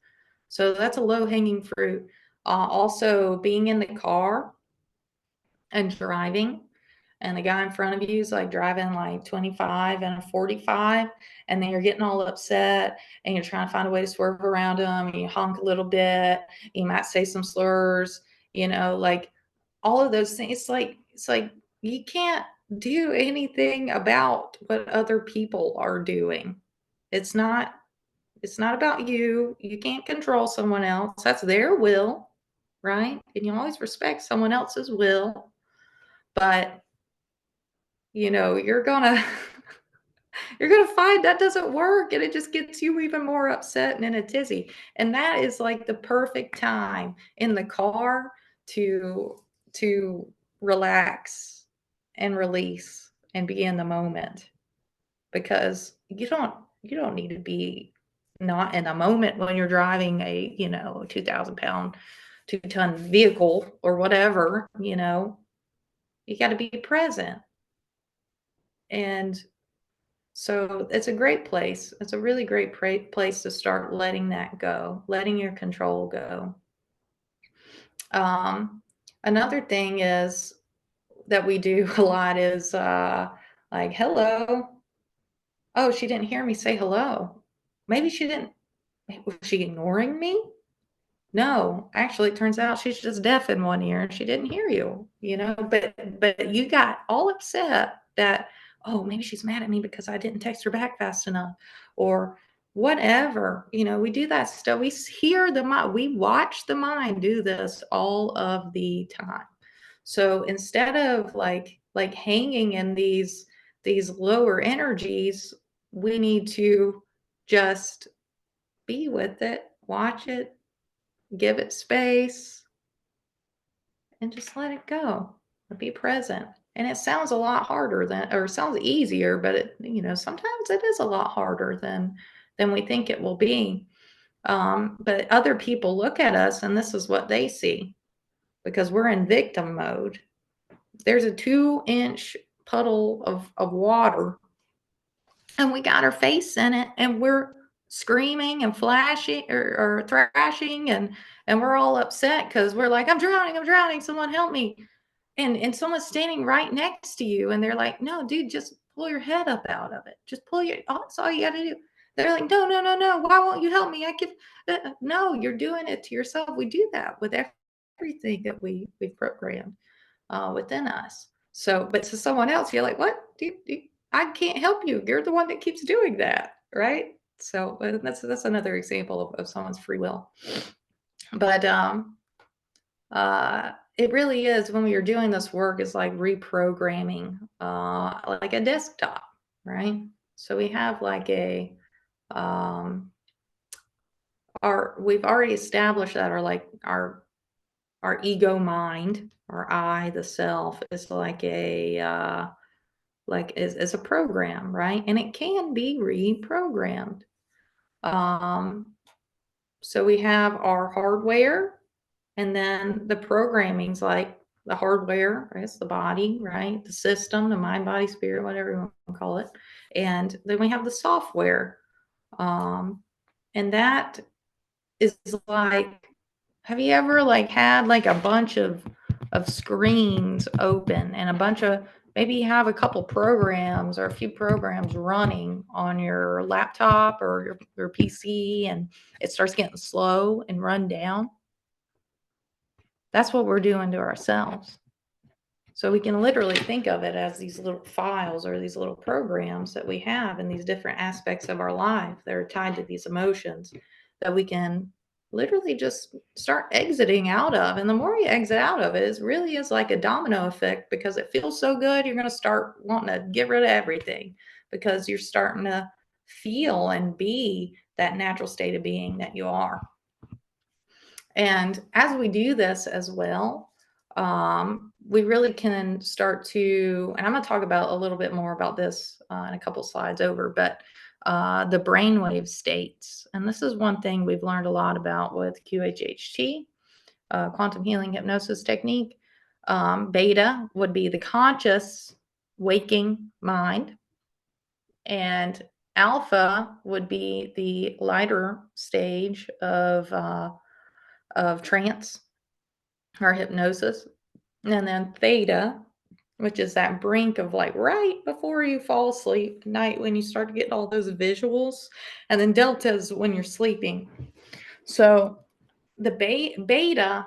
So that's a low hanging fruit. Also, being in the car and driving, and the guy in front of you is like driving like 25 and a 45, and then you're getting all upset and you're trying to find a way to swerve around him, and you honk a little bit, you might say some slurs, you know, like all of those things. It's like you can't do anything about what other people are doing. It's not it's not about you. You can't control someone else. That's their will, right? And you always respect someone else's will, but you know, you're gonna you're gonna find that doesn't work, and it just gets you even more upset and in a tizzy. And that is like the perfect time in the car to relax and release and be in the moment, because you don't need to be not in a moment when you're driving a, you know, 2,000 pound 2-ton vehicle or whatever, you know. You got to be present. And so it's a great place. It's a really great place to start letting that go, letting your control go. Um, Another thing is that we do a lot is like, hello. Oh, she didn't hear me say hello. Maybe she didn't. Was she ignoring me? No, actually, it turns out she's just deaf in one ear and she didn't hear you, you know, but you got all upset that, oh, maybe she's mad at me because I didn't text her back fast enough or whatever. You know, we do that stuff. We hear the mind, we watch the mind do this all of the time. So instead of like hanging in these lower energies, we need to just be with it, watch it, give it space, and just let it go. Be present. And it sounds a lot harder than, or it sounds easier, but it, you know, sometimes it is a lot harder than we think it will be. But other people look at us and this is what they see, because we're in victim mode. There's a 2-inch puddle of water and we got our face in it, and screaming and flashing or thrashing, and we're all upset because we're like, I'm drowning, someone help me. And someone's standing right next to you and they're like, no, dude, just pull your head up out of it. Just pull your, oh, that's all you got to do. They're like, no, no, no, no. Why won't you help me? I give, no, you're doing it to yourself. We do that with everything that we've programmed within us. So, but to someone else, you're like, what? I can't help you. You're the one that keeps doing that, right? So that's another example of someone's free will. But it really is, when we are doing this work, is like reprogramming, like a desktop, right? So we have like a we've already established that our ego mind, our I, the self, is like a is a program, right? And it can be reprogrammed. So we have our hardware, and then the programming's like the hardware, right? It's the body, right? The system, the mind, body, spirit, whatever you want to call it. And then we have the software. And that is like, have you ever like had like a bunch of screens open and a bunch of, maybe you have a couple programs or a few programs running on your laptop or your PC, and it starts getting slow and run down? That's what we're doing to ourselves. So we can literally think of it as these little files or these little programs that we have in these different aspects of our life that are tied to these emotions that we can literally just start exiting out of. And the more you exit out of it, it really is like a domino effect, because it feels so good. You're going to start wanting to get rid of everything because you're starting to feel and be that natural state of being that you are. And as we do this as well, we really can start to, and I'm going to talk about a little bit more about this in a couple slides over, but the brainwave states. And this is one thing we've learned a lot about with QHHT, quantum healing hypnosis technique. Beta would be the conscious waking mind, and alpha would be the lighter stage of trance or hypnosis. And then theta, which is that brink of like right before you fall asleep at night when you start getting all those visuals. And then delta is when you're sleeping. So the beta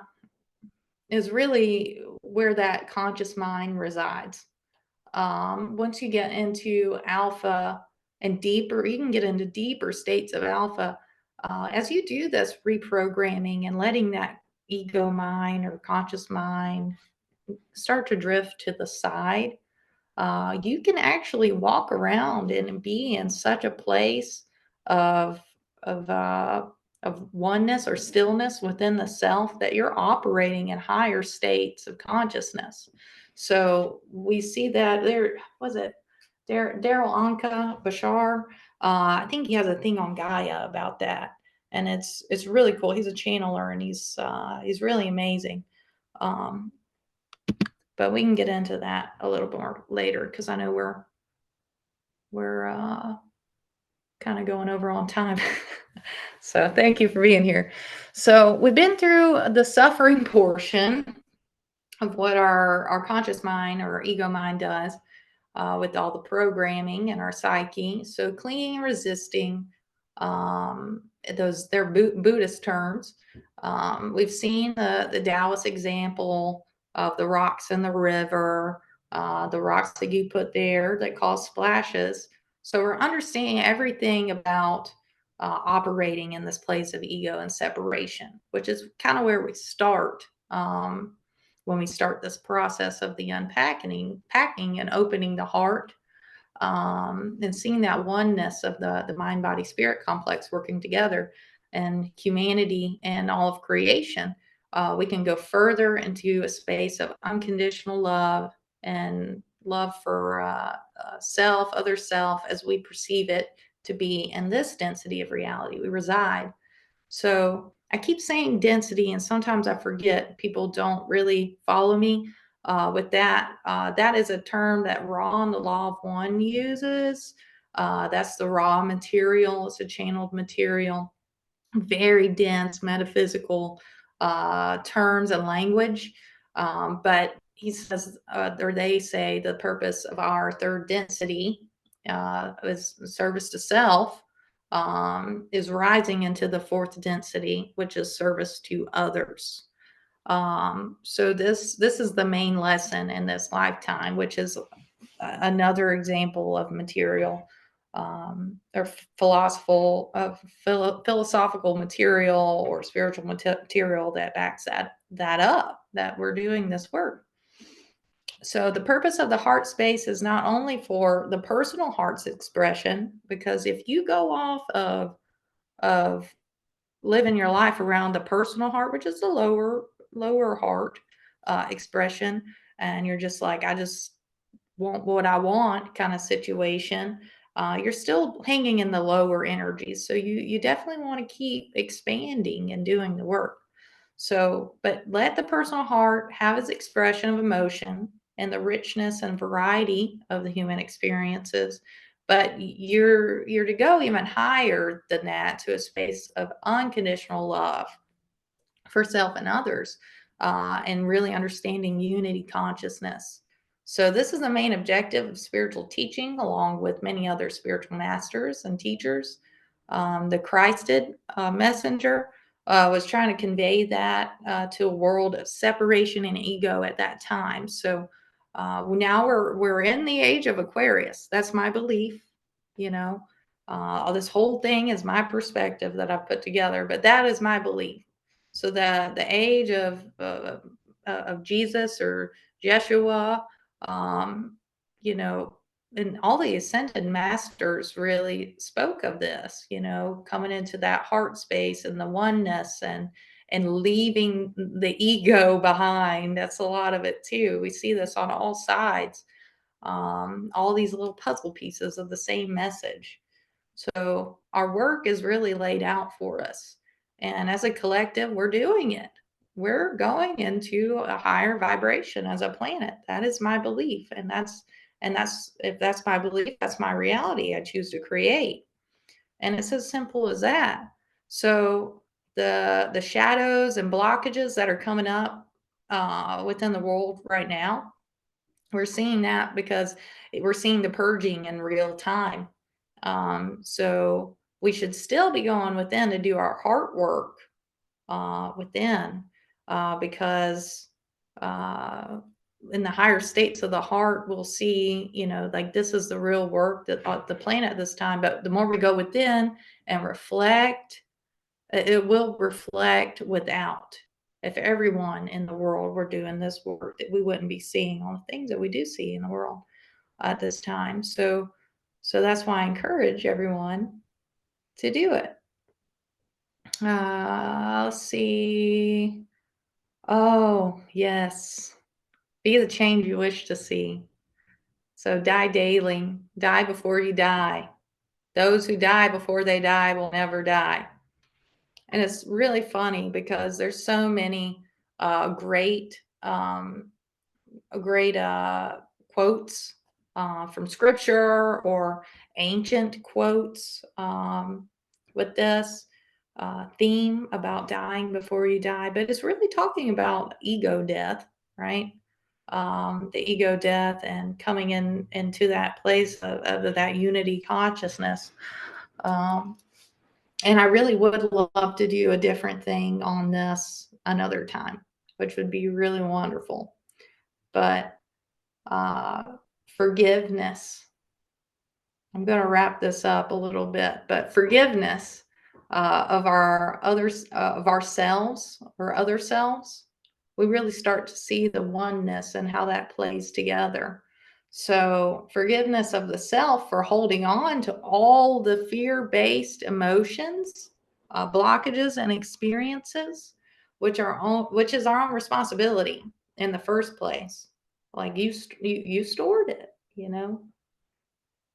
is really where that conscious mind resides. Once you get into alpha and deeper, you can get into deeper states of alpha. As you do this reprogramming and letting that ego mind or conscious mind start to drift to the side, you can actually walk around and be in such a place of of uh, of oneness or stillness within the self that you're operating in higher states of consciousness. So we see that there was it Daryl Anka Bashar. I think he has a thing on Gaia about that, and it's really cool. He's a channeler, and he's really amazing. Um, but we can get into that a little more later, because I know we're kind of going over on time. So thank you for being here. So we've been through the suffering portion of what our conscious mind or our ego mind does with all the programming and our psyche. So clinging and resisting, they're Buddhist terms. We've seen the Taoist example of the rocks in the river, the rocks that you put there that cause splashes. So we're understanding everything about operating in this place of ego and separation, which is kind of where we start when we start this process of the packing and opening the heart, and seeing that oneness of the mind, body, spirit complex working together, and humanity and all of creation. We can go further into a space of unconditional love and love for self, other self, as we perceive it to be in this density of reality we reside. So I keep saying density, and sometimes I forget. People don't really follow me with that. That is a term that Ra, the Law of One, uses. That's the raw material. It's a channeled material, very dense metaphysical terms and language. But he says, or they say, the purpose of our third density is service to self, is rising into the fourth density, which is service to others. So this is the main lesson in this lifetime, which is another example of material, or philosophical material or spiritual material that backs that up, that we're doing this work. So the purpose of the heart space is not only for the personal heart's expression, because if you go off of living your life around the personal heart, which is the lower heart expression, and you're just like, I just want what I want kind of situation, you're still hanging in the lower energies. So you definitely want to keep expanding and doing the work. So, but let the personal heart have its expression of emotion and the richness and variety of the human experiences. But you're to go even higher than that, to a space of unconditional love for self and others, and really understanding unity consciousness. So this is the main objective of spiritual teaching, along with many other spiritual masters and teachers. The Christed messenger was trying to convey that to a world of separation and ego at that time. So now we're in the age of Aquarius. That's my belief. You know, this whole thing is my perspective that I've put together, but that is my belief. So the age of Jesus or Jeshua, you know, and all the ascended masters really spoke of this, you know, coming into that heart space and the oneness, and leaving the ego behind. That's a lot of it too. We see this on all sides, all these little puzzle pieces of the same message. So our work is really laid out for us. And as a collective, we're doing it. We're going into a higher vibration as a planet. That is my belief. And that's if that's my belief, that's my reality I choose to create. And it's as simple as that. So the shadows and blockages that are coming up within the world right now, we're seeing that because we're seeing the purging in real time. So we should still be going within to do our heart work within, because in the higher states of the heart, we'll see, you know, like this is the real work that the planet this time. But the more we go within and reflect, it will reflect without. If everyone in the world were doing this work, that we wouldn't be seeing all the things that we do see in the world at this time. So that's why I encourage everyone to do it. Let's see. Oh, yes. Be the change you wish to see. So die daily. Die before you die. Those who die before they die will never die. And it's really funny because there's so many great quotes from scripture or ancient quotes with this theme about dying before you die, but it's really talking about ego death, right? The ego death and coming into that place of that unity consciousness. And I really would love to do a different thing on this another time, which would be really wonderful. But uh, forgiveness. I'm going to wrap this up a little bit, but forgiveness of our others, of ourselves or other selves, we really start to see the oneness and how that plays together. So forgiveness of the self for holding on to all the fear-based emotions, blockages, and experiences, which is our own responsibility in the first place. Like you stored it, you know.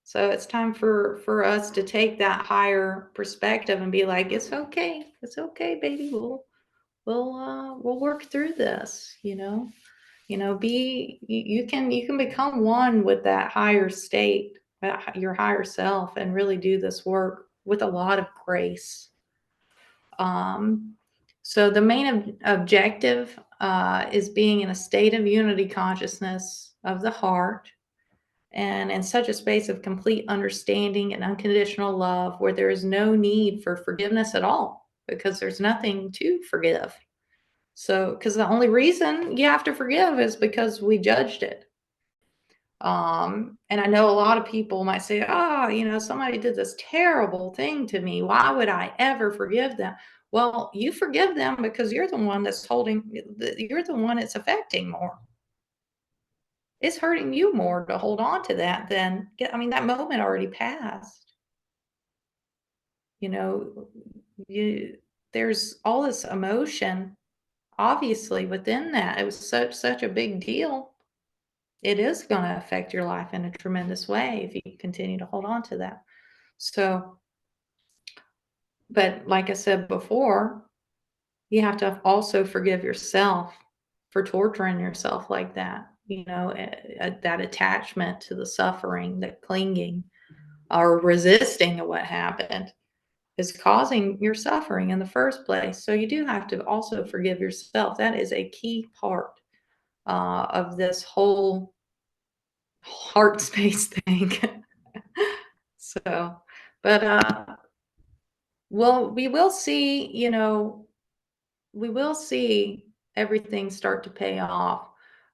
So it's time for us to take that higher perspective and be like, it's okay, baby. We'll work through this, you know. You can become one with that higher state your higher self and really do this work with a lot of grace. So the main objective is being in a state of unity consciousness of the heart, and in such a space of complete understanding and unconditional love where there is no need for forgiveness at all, because there's nothing to forgive. So, because the only reason you have to forgive is because we judged it. And I know a lot of people might say, oh, somebody did this terrible thing to me. Why would I ever forgive them? Well, you forgive them because you're the one that's you're the one it's affecting more. It's hurting you more to hold on to that than, that moment already passed. You know, you there's all this emotion, obviously, within that. It was such a big deal. It is going to affect your life in a tremendous way if you continue to hold on to that. So, but like I said before, you have to also forgive yourself for torturing yourself like that. That attachment to the suffering, that clinging or resisting of what happened is causing your suffering in the first place. So you do have to also forgive yourself. That is a key part of this whole heart space thing. So, but well, we will see everything start to pay off.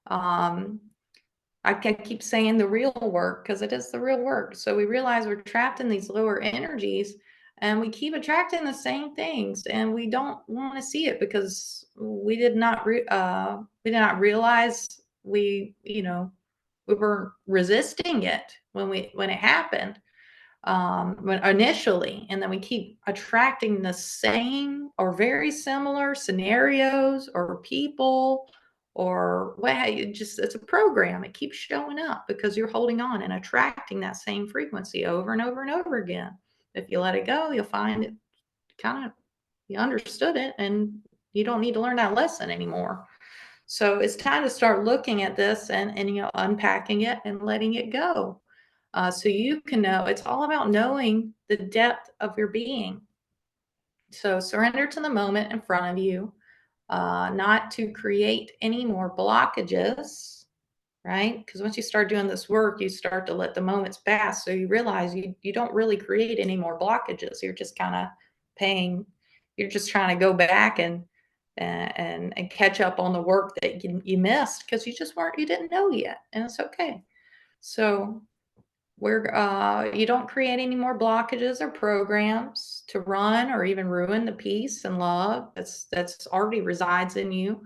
Um, I can keep saying the real work because it is the real work. So we realize we're trapped in these lower energies and we keep attracting the same things, and we don't want to see it because we did not realize we were resisting it when it happened, when initially, and then we keep attracting the same or very similar scenarios or people, or it's a program. It keeps showing up because you're holding on and attracting that same frequency over and over and over again. If you let it go, you'll find it kind of, you understood it and you don't need to learn that lesson anymore. So it's time to start looking at this and unpacking it and letting it go. So you can know. It's all about knowing the depth of your being. So surrender to the moment in front of you, not to create any more blockages, right? Because once you start doing this work, you start to let the moments pass. So you realize you don't really create any more blockages. You're just kind of paying, you're just trying to go back and catch up on the work that you missed because you didn't know yet. And it's okay. So you don't create any more blockages or programs to run or even ruin the peace and love that's already resides in you,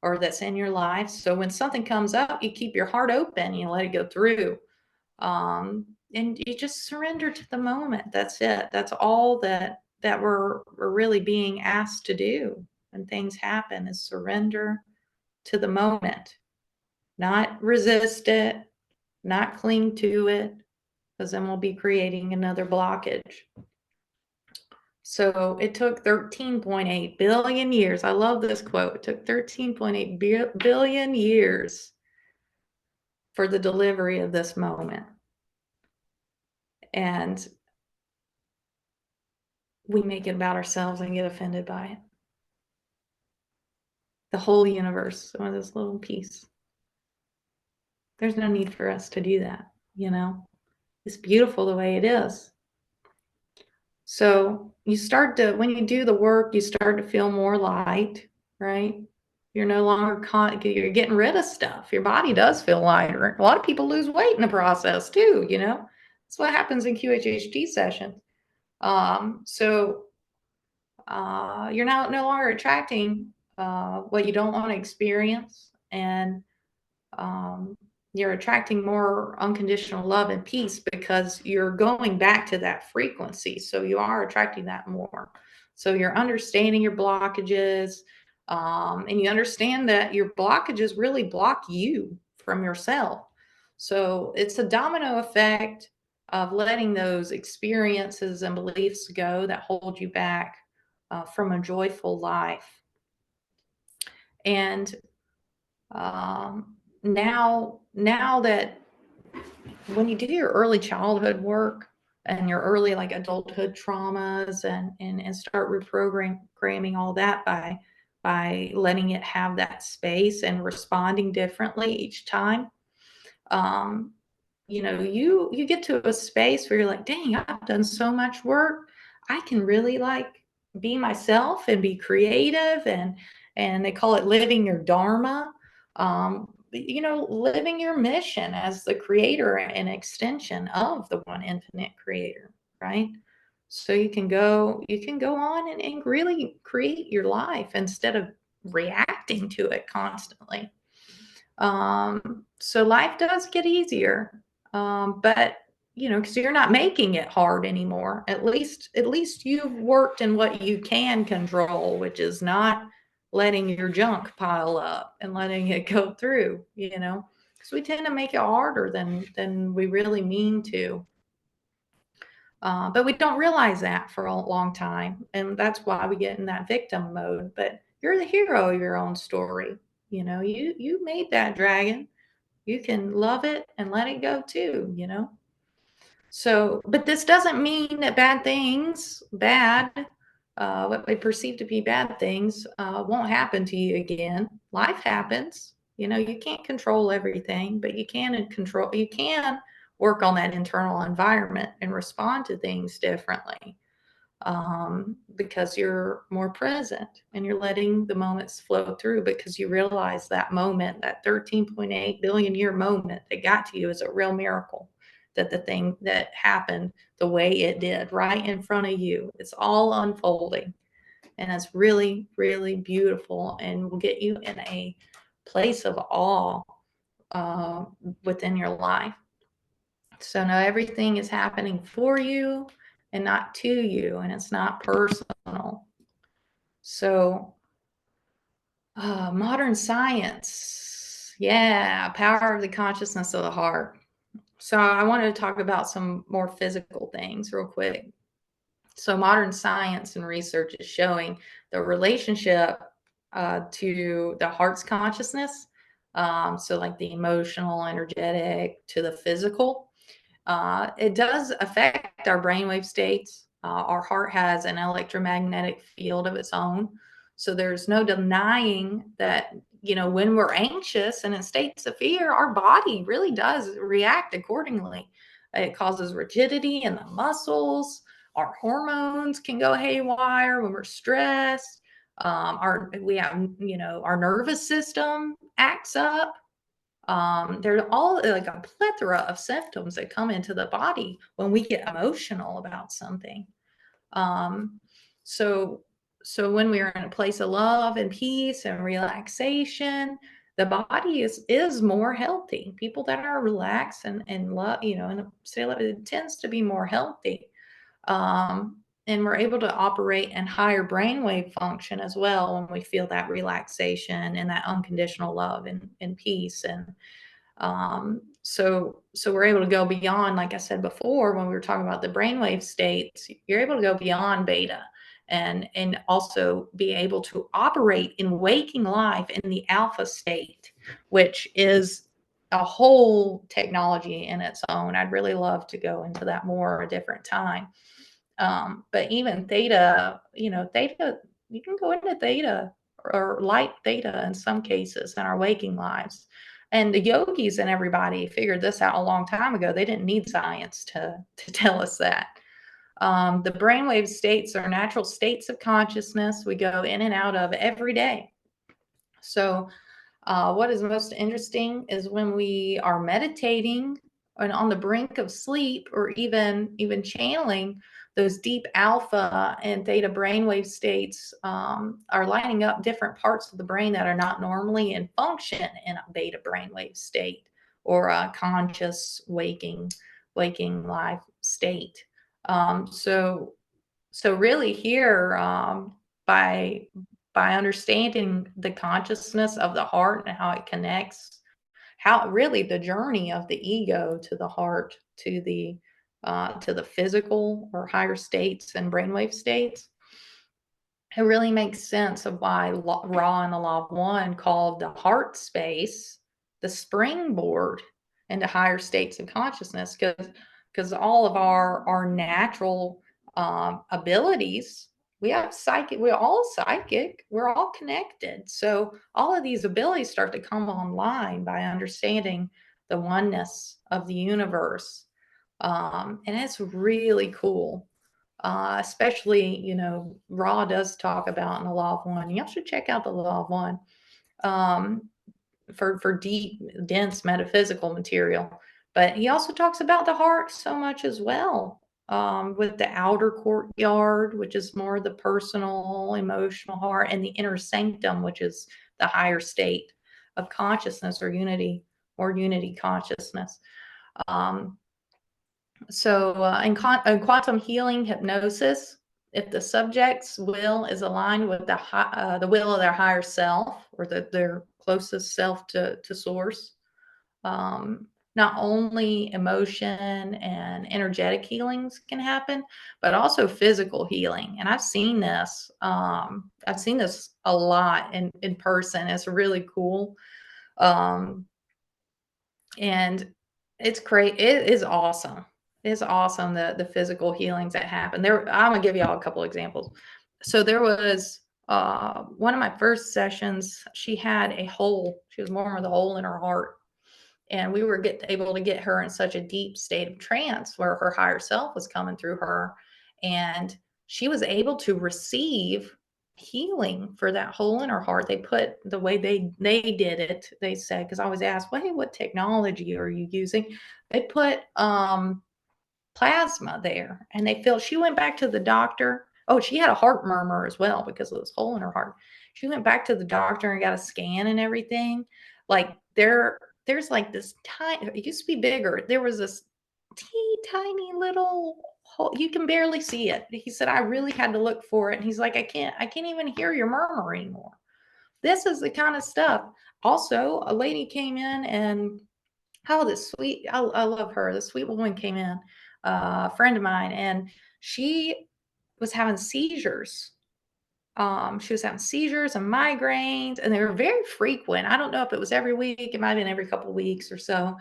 or that's in your life. So when something comes up, you keep your heart open, you let it go through, and you just surrender to the moment. That's it. That's all that we're really being asked to do when things happen, is surrender to the moment, not resist it, not cling to it, because then we'll be creating another blockage. So it took 13.8 billion years. I love this quote. It took 13.8 billion years for the delivery of this moment. And we make it about ourselves and get offended by it. The whole universe, with this little piece. There's no need for us to do that, It's beautiful the way it is. So when you do the work, you start to feel more light, right? You're no longer you're getting rid of stuff. Your body does feel lighter. A lot of people lose weight in the process too, That's what happens in QHHT sessions. So you're now no longer attracting what you don't want to experience, and you're attracting more unconditional love and peace because you're going back to that frequency. So you are attracting that more. So you're understanding your blockages, and you understand that your blockages really block you from yourself. So it's a domino effect of letting those experiences and beliefs go that hold you back from a joyful life. And now that when you do your early childhood work and your early like adulthood traumas and start reprogramming all that by letting it have that space and responding differently each time, um, you get to a space where you're like, dang, I've done so much work. I can really like be myself and be creative, and they call it living your dharma. Living your mission as the creator and extension of the one infinite creator, right? So you can go on and really create your life instead of reacting to it constantly. So life does get easier, but because you're not making it hard anymore. At least you've worked in what you can control, which is not letting your junk pile up and letting it go through. Because we tend to make it harder than we really mean to. But we don't realize that for a long time, and that's why we get in that victim mode. But you're the hero of your own story. You made that dragon. You can love it and let it go too. So, but this doesn't mean that what we perceive to be bad things, won't happen to you again. Life happens. You can't control everything, but you can work on that internal environment and respond to things differently, because you're more present and you're letting the moments flow through, because you realize that moment, that 13.8 billion year moment that got to you, is a real miracle. That the thing that happened the way it did right in front of you, it's all unfolding. And it's really, really beautiful and will get you in a place of awe, uh, within your life. So now everything is happening for you and not to you, and it's not personal. So, modern science, yeah, power of the consciousness of the heart. So I wanted to talk about some more physical things real quick. So modern science and research is showing the relationship, to the heart's consciousness. So like the emotional, energetic to the physical. It does affect our brainwave states. Our heart has an electromagnetic field of its own. So there's no denying that, when we're anxious and in states of fear, our body really does react accordingly. It causes rigidity in the muscles. Our hormones can go haywire when we're stressed. Our nervous system acts up. There's all like a plethora of symptoms that come into the body when we get emotional about something. Um, so, so when we are in a place of love and peace and relaxation, the body is more healthy. People that are relaxed and love, and it tends to be more healthy. And we're able to operate in higher brainwave function as well when we feel that relaxation and that unconditional love and peace. So we're able to go beyond, like I said before, when we were talking about the brainwave states, you're able to go beyond beta and also be able to operate in waking life in the alpha state, which is a whole technology in its own. I'd really love to go into that more a different time. But even theta, theta, you can go into theta or light theta in some cases in our waking lives. And the yogis and everybody figured this out a long time ago. They didn't need science to tell us that. The brainwave states are natural states of consciousness we go in and out of every day. So, what is most interesting is when we are meditating and on the brink of sleep, or even channeling, those deep alpha and theta brainwave states, are lining up different parts of the brain that are not normally in function in a beta brainwave state or a conscious waking life state. So really here, by understanding the consciousness of the heart and how it connects, how really the journey of the ego to the heart to the physical or higher states and brainwave states, it really makes sense of why Ra and the Law of One called the heart space the springboard, into higher states of consciousness, because all of our natural abilities, we have psychic, we're all psychic, we're all connected. So all of these abilities start to come online by understanding the oneness of the universe. And it's really cool. Especially, Ra does talk about in the Law of One. Y'all should check out the Law of One um, for deep, dense metaphysical material. But he also talks about the heart so much as well, with the outer courtyard, which is more the personal, emotional heart, and the inner sanctum, which is the higher state of consciousness or unity consciousness. Um, in quantum healing hypnosis, if the subject's will is aligned with the will of their higher self, or their closest self to source, not only emotion and energetic healings can happen, but also physical healing. And I've seen this. I've seen this a lot in person. It's really cool. Um, and it's great. It is awesome. It's awesome, the physical healings that happen. I'm gonna give y'all a couple examples. So there was one of my first sessions. She had a hole. She was born with a hole in her heart, and we were able to get her in such a deep state of trance where her higher self was coming through her, and she was able to receive healing for that hole in her heart. They put the way they did it, they said, because I was asked, well, hey, what technology are you using? They put plasma there, and they felt, she went back to the doctor. Oh, she had a heart murmur as well because of this hole in her heart. She went back to the doctor and got a scan and everything. Like there's like this tiny, it used to be bigger. There was this teeny tiny little hole. You can barely see it. He said, I really had to look for it. And he's like, I can't even hear your murmur anymore. This is the kind of stuff. Also, a lady came in, and oh, this sweet, I love her. The sweet woman came in, a friend of mine, and she was having seizures. She was having seizures and migraines, and they were very frequent. I don't know if it was every week. It might have been every couple of weeks or so,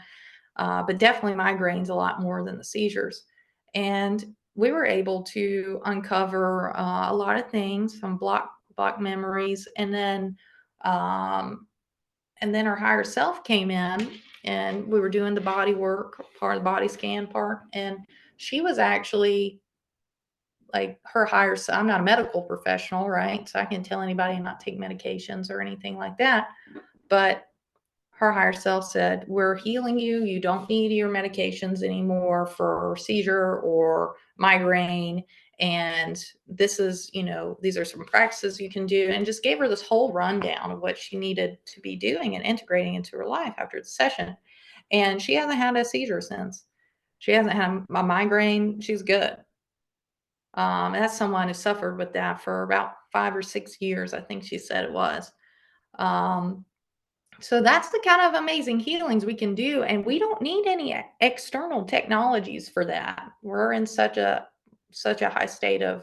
but definitely migraines a lot more than the seizures. And we were able to uncover a lot of things from block memories, um, and then her higher self came in, and we were doing the body work, part of the body scan part, and she was actually like her higher self. I'm not a medical professional, right? So I can tell anybody not take medications or anything like that. But her higher self said, we're healing you. You don't need your medications anymore for seizure or migraine. And this is, these are some practices you can do. And just gave her this whole rundown of what she needed to be doing and integrating into her life after the session. And she hasn't had a seizure since. She hasn't had a migraine. She's good. And that's someone who suffered with that for about 5 or 6 years, I think she said it was. Um, so that's the kind of amazing healings we can do, and we don't need any external technologies for that. We're in such a high state of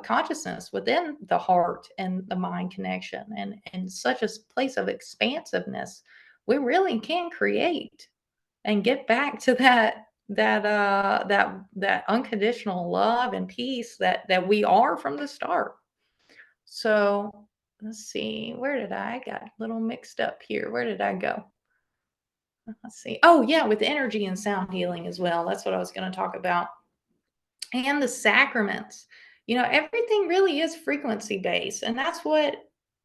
consciousness within the heart and the mind connection, and such a place of expansiveness. We really can create and get back to that unconditional love and peace that we are from the start. So let's see, where did I got a little mixed up here? Where did I go? Let's see. Oh, yeah, with energy and sound healing as well. That's what I was going to talk about. And the sacraments. Everything really is frequency based. And that's what,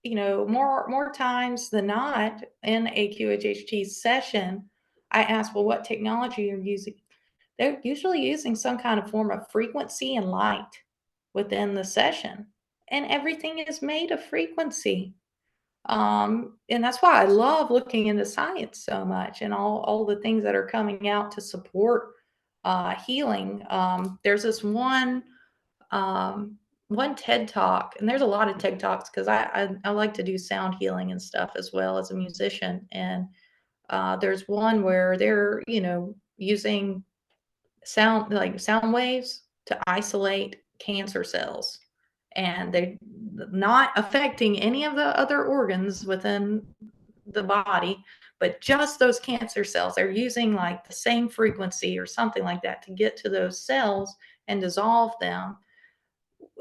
more times than not in a QHHT session, I ask, well, what technology you're using? They're usually using some kind of form of frequency and light within the session. And everything is made of frequency. And that's why I love looking into science so much, and all the things that are coming out to support healing. There's this one TED talk, and there's a lot of TED talks because I like to do sound healing and stuff as well as a musician. And there's one where they're using sound waves to isolate cancer cells, and they're not affecting any of the other organs within the body, but just those cancer cells, they're using like the same frequency or something like that to get to those cells and dissolve them.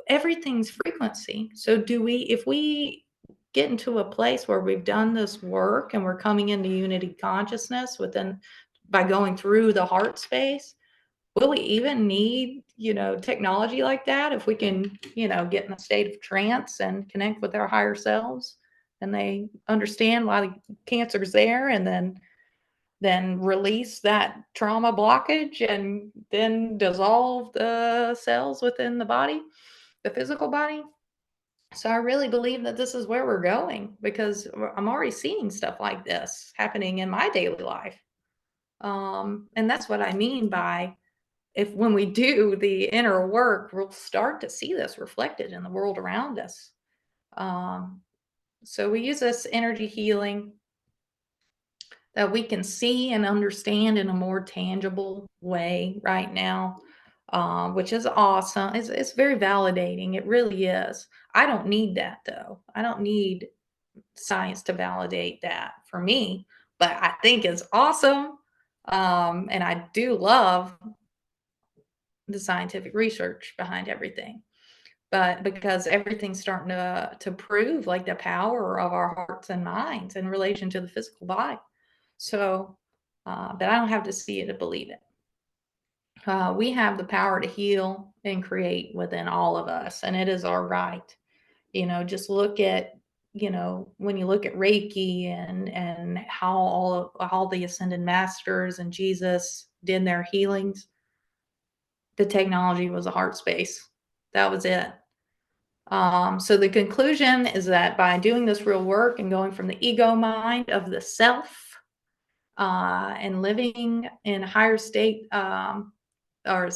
Everything's frequency. So if we get into a place where we've done this work and we're coming into unity consciousness by going through the heart space, will we even need, technology like that if we can, get in a state of trance and connect with our higher selves and they understand why the cancer is there, and then release that trauma blockage and then dissolve the cells within the body, the physical body. So I really believe that this is where we're going, because I'm already seeing stuff like this happening in my daily life. And that's what I mean by, when we do the inner work, we'll start to see this reflected in the world around us. So we use this energy healing that we can see and understand in a more tangible way right now, which is awesome. It's very validating. It really is. I don't need that, though. I don't need science to validate that for me, but I think it's awesome. And I do love the scientific research behind everything. But because everything's starting to prove like the power of our hearts and minds in relation to the physical body. So, but I don't have to see it to believe it. We have the power to heal and create within all of us, and it is our right. Just look at, when you look at Reiki and how all the ascended masters and Jesus did their healings, the technology was a heart space. That was it. So the conclusion is that by doing this real work and going from the ego mind of the self, and living in a higher state, or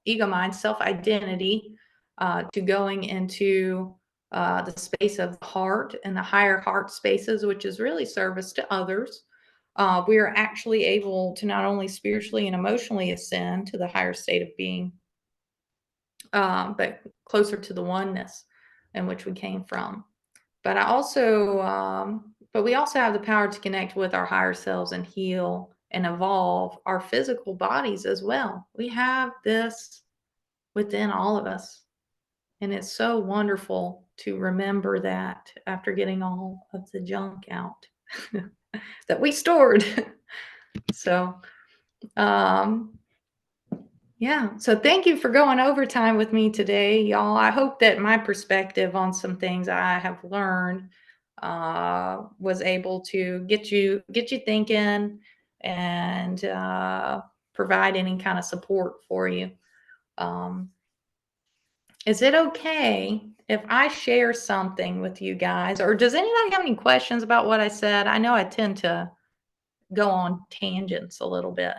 ego mind, self-identity, to going into the space of the heart and the higher heart spaces, which is really service to others, we are actually able to not only spiritually and emotionally ascend to the higher state of being, but closer to the oneness in which we came from. But we also have the power to connect with our higher selves and heal and evolve our physical bodies as well. We have this within all of us. And it's so wonderful to remember that after getting all of the junk out that we stored. So, yeah. So thank you for going overtime with me today, y'all. I hope that my perspective on some things I have learned was able to get you thinking and provide any kind of support for you. Is it okay if I share something with you guys, or does anybody have any questions about what I said? I know I tend to go on tangents a little bit.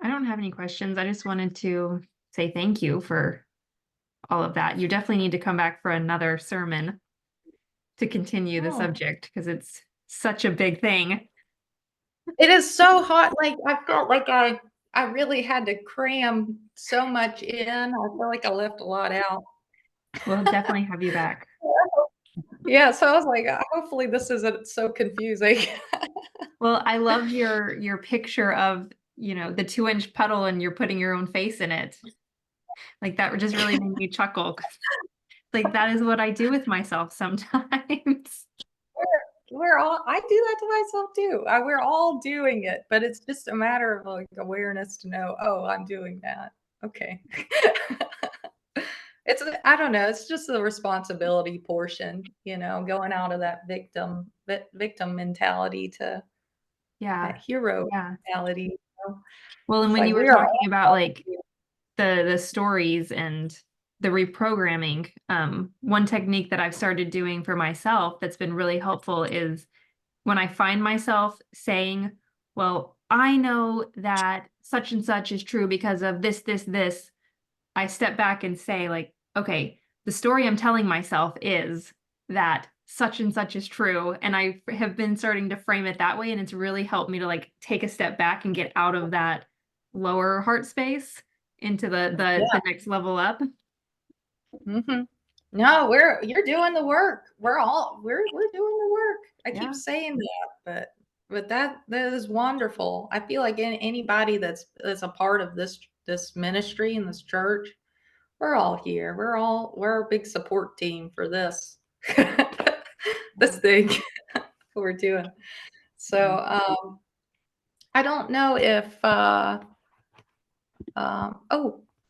I don't have any questions. I just wanted to say thank you for all of that. You definitely need to come back for another sermon to continue the subject, because it's such a big thing. It is so hot. Like, I felt like I really had to cram so much in. I feel like I left a lot out. We'll definitely have you back. Yeah, so I was like, hopefully this isn't so confusing. Well, I love your picture of, the 2-inch puddle and you're putting your own face in it. Like, that just really made me chuckle. Like, that is what I do with myself sometimes. I do that to myself too. We're all doing it, but it's just a matter of like awareness to know, oh, I'm doing that. Okay. I don't know, it's just the responsibility portion, going out of that victim mentality to that hero mentality. Well, and It's when like you were talking about like the stories and the reprogramming, one technique that I've started doing for myself that's been really helpful is when I find myself saying, well, I know that such and such is true because of this, this, I step back and say, like, okay, the story I'm telling myself is that such and such is true. And I have been starting to frame it that way. And it's really helped me to like take a step back and get out of that lower heart space into the next level up. Mm-hmm. No, you're doing the work. We're doing the work. I keep saying that, but that is wonderful. I feel like anybody that's a part of this ministry and this church, we're all here. We're a big support team for this this thing we're doing. So I don't know if oh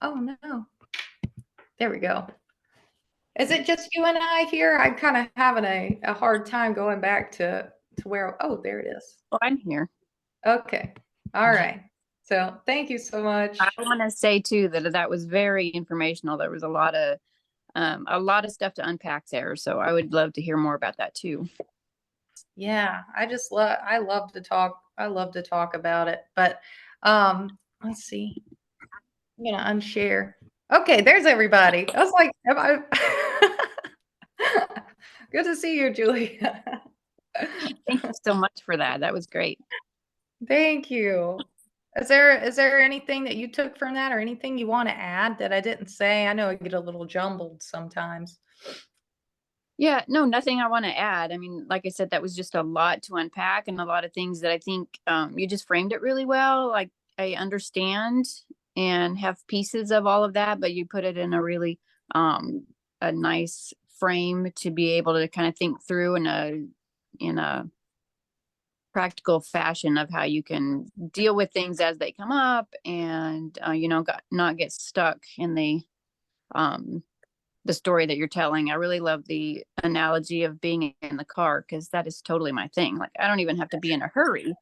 no. There we go. Is it just you and I here? I'm kind of having a hard time going back to where, oh, there it is. Well, I'm here. Okay. All right. So thank you so much. I want to say too that was very informational. There was a lot of stuff to unpack there. So I would love to hear more about that too. Yeah, I love to talk. I love to talk about it. But let's see. I'm gonna unshare. Okay, there's everybody. I was like, am I good to see you, Julia. Thank you so much for that. That was great. Thank you. Is there anything that you took from that or anything you want to add that I didn't say? I know I get a little jumbled sometimes. Yeah, no, nothing I want to add. I mean, like I said, that was just a lot to unpack and a lot of things that I think you just framed it really well. Like I understand and have pieces of all of that, but you put it in a really a nice frame to be able to kind of think through in a practical fashion of how you can deal with things as they come up and not get stuck in the story that you're telling. I really love the analogy of being in the car because that is totally my thing. Like I don't even have to be in a hurry,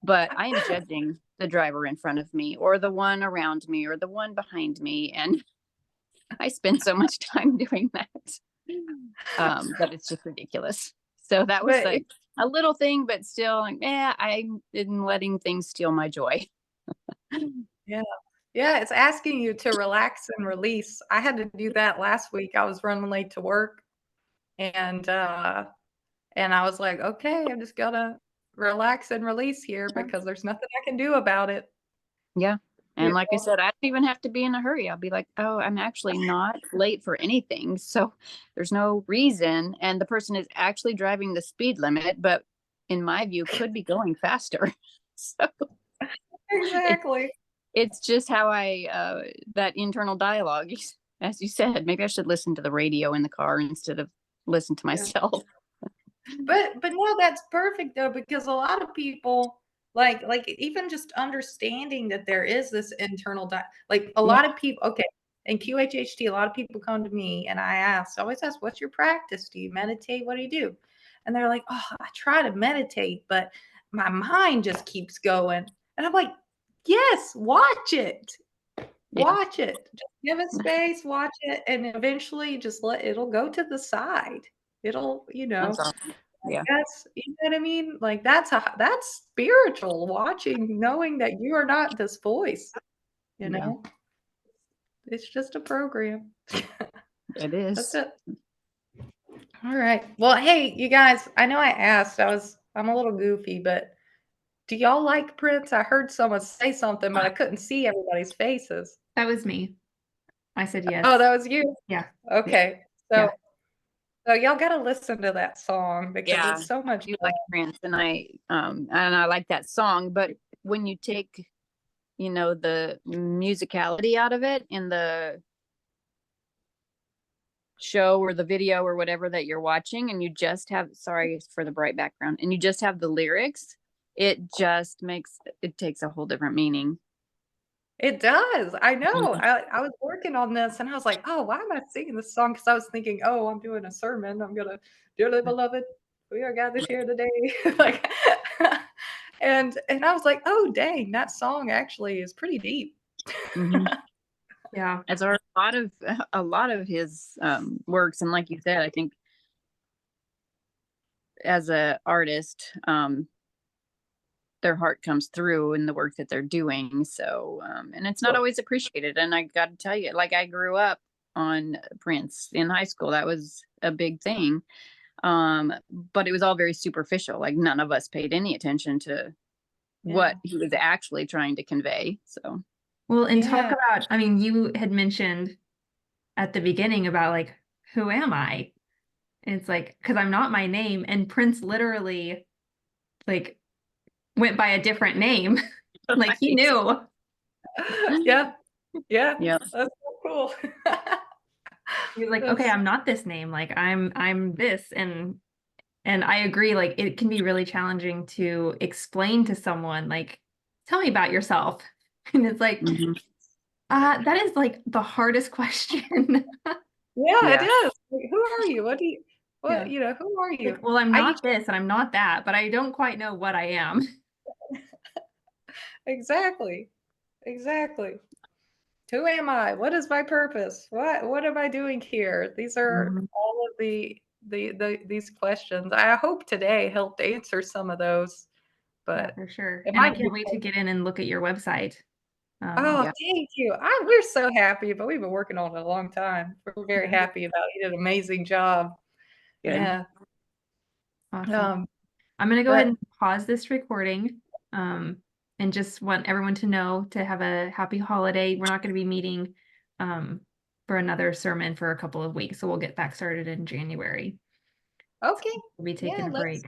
but I am judging the driver in front of me or the one around me or the one behind me, and I spend so much time doing that that it's just ridiculous. So that was like a little thing, but still, like, I'm letting things steal my joy. Yeah. Yeah, it's asking you to relax and release. I had to do that last week. I was running late to work and I was like, okay, I'm just gonna relax and release here because there's nothing I can do about it. Yeah. You And like I know? said, I don't even have to be in a hurry. I'll be like, oh, I'm actually not late for anything. So there's no reason. And the person is actually driving the speed limit, but in my view, could be going faster. So Exactly. it's just how that internal dialogue, as you said, maybe I should listen to the radio in the car instead of listen to myself. But no, that's perfect though, because a lot of people like even just understanding that there is this internal like a lot of people, okay, in QHHT, a lot of people come to me and I always ask, what's your practice? Do you meditate? What do you do? And they're like, oh, I try to meditate, but my mind just keeps going. And I'm like, yes, watch it. Watch it. Just give it space, watch it, and eventually just it'll go to the side. It'll, That's awesome. Yeah. that's, you know what I mean? Like that's spiritual watching, knowing that you are not this voice, you know? It's just a program. It is. That's it. All right. Well, hey, you guys, I know I asked, I'm a little goofy, but do y'all like Prince? I heard someone say something, but I couldn't see everybody's faces. That was me. I said yes. Oh, that was you? Yeah. Okay. So y'all gotta listen to that song because it's so much you fun. like Prince, and I like that song, but when you take the musicality out of it in the show or the video or whatever that you're watching, and you just have, sorry for the bright background, and you just have the lyrics, it takes a whole different meaning. It does. I know. I was working on this and I was like, oh, why am I singing this song? Because I was thinking, oh, I'm doing a sermon. I'm gonna, dearly beloved, we are gathered here today. Like and I was like, oh dang, that song actually is pretty deep. Yeah. As are a lot of his works, and like you said, I think as a artist, their heart comes through in the work that they're doing. So, and it's not always appreciated. And I got to tell you, like I grew up on Prince in high school. That was a big thing. But it was all very superficial. Like none of us paid any attention to what he was actually trying to convey. So, well, and talk about, I mean, you had mentioned at the beginning about like who am I? And it's like, because I'm not my name. And Prince literally like went by a different name. Like he knew. Yeah. Yeah. Yeah. That's so cool. He was like, okay, That's- I'm not this name. Like I'm this. And I agree, like it can be really challenging to explain to someone, like, tell me about yourself. And it's like, Mhm. that is like the hardest question. Yeah, it Yeah. is. Like, who are you? Yeah. Who are you? Like, well, I'm I not this and I'm not that, but I don't quite know what I am. exactly. Exactly. Who am I? What is my purpose? What am I doing here? These are Mhm. all of these questions. I hope today helped answer some of those. Yeah, But for sure. it And I might be can't wait to get in and look at your website. oh, Yeah. thank you. We're so happy, but we've been working on it a long time. We're very Yeah. happy about it. You did an amazing job. Good. Yeah. Awesome. Um, I'm going to go but ahead and pause this recording. And just want everyone to know to have a happy holiday. We're not going to be meeting for another sermon for a couple of weeks. So we'll get back started in January. okay. We'll be taking Yeah, a break.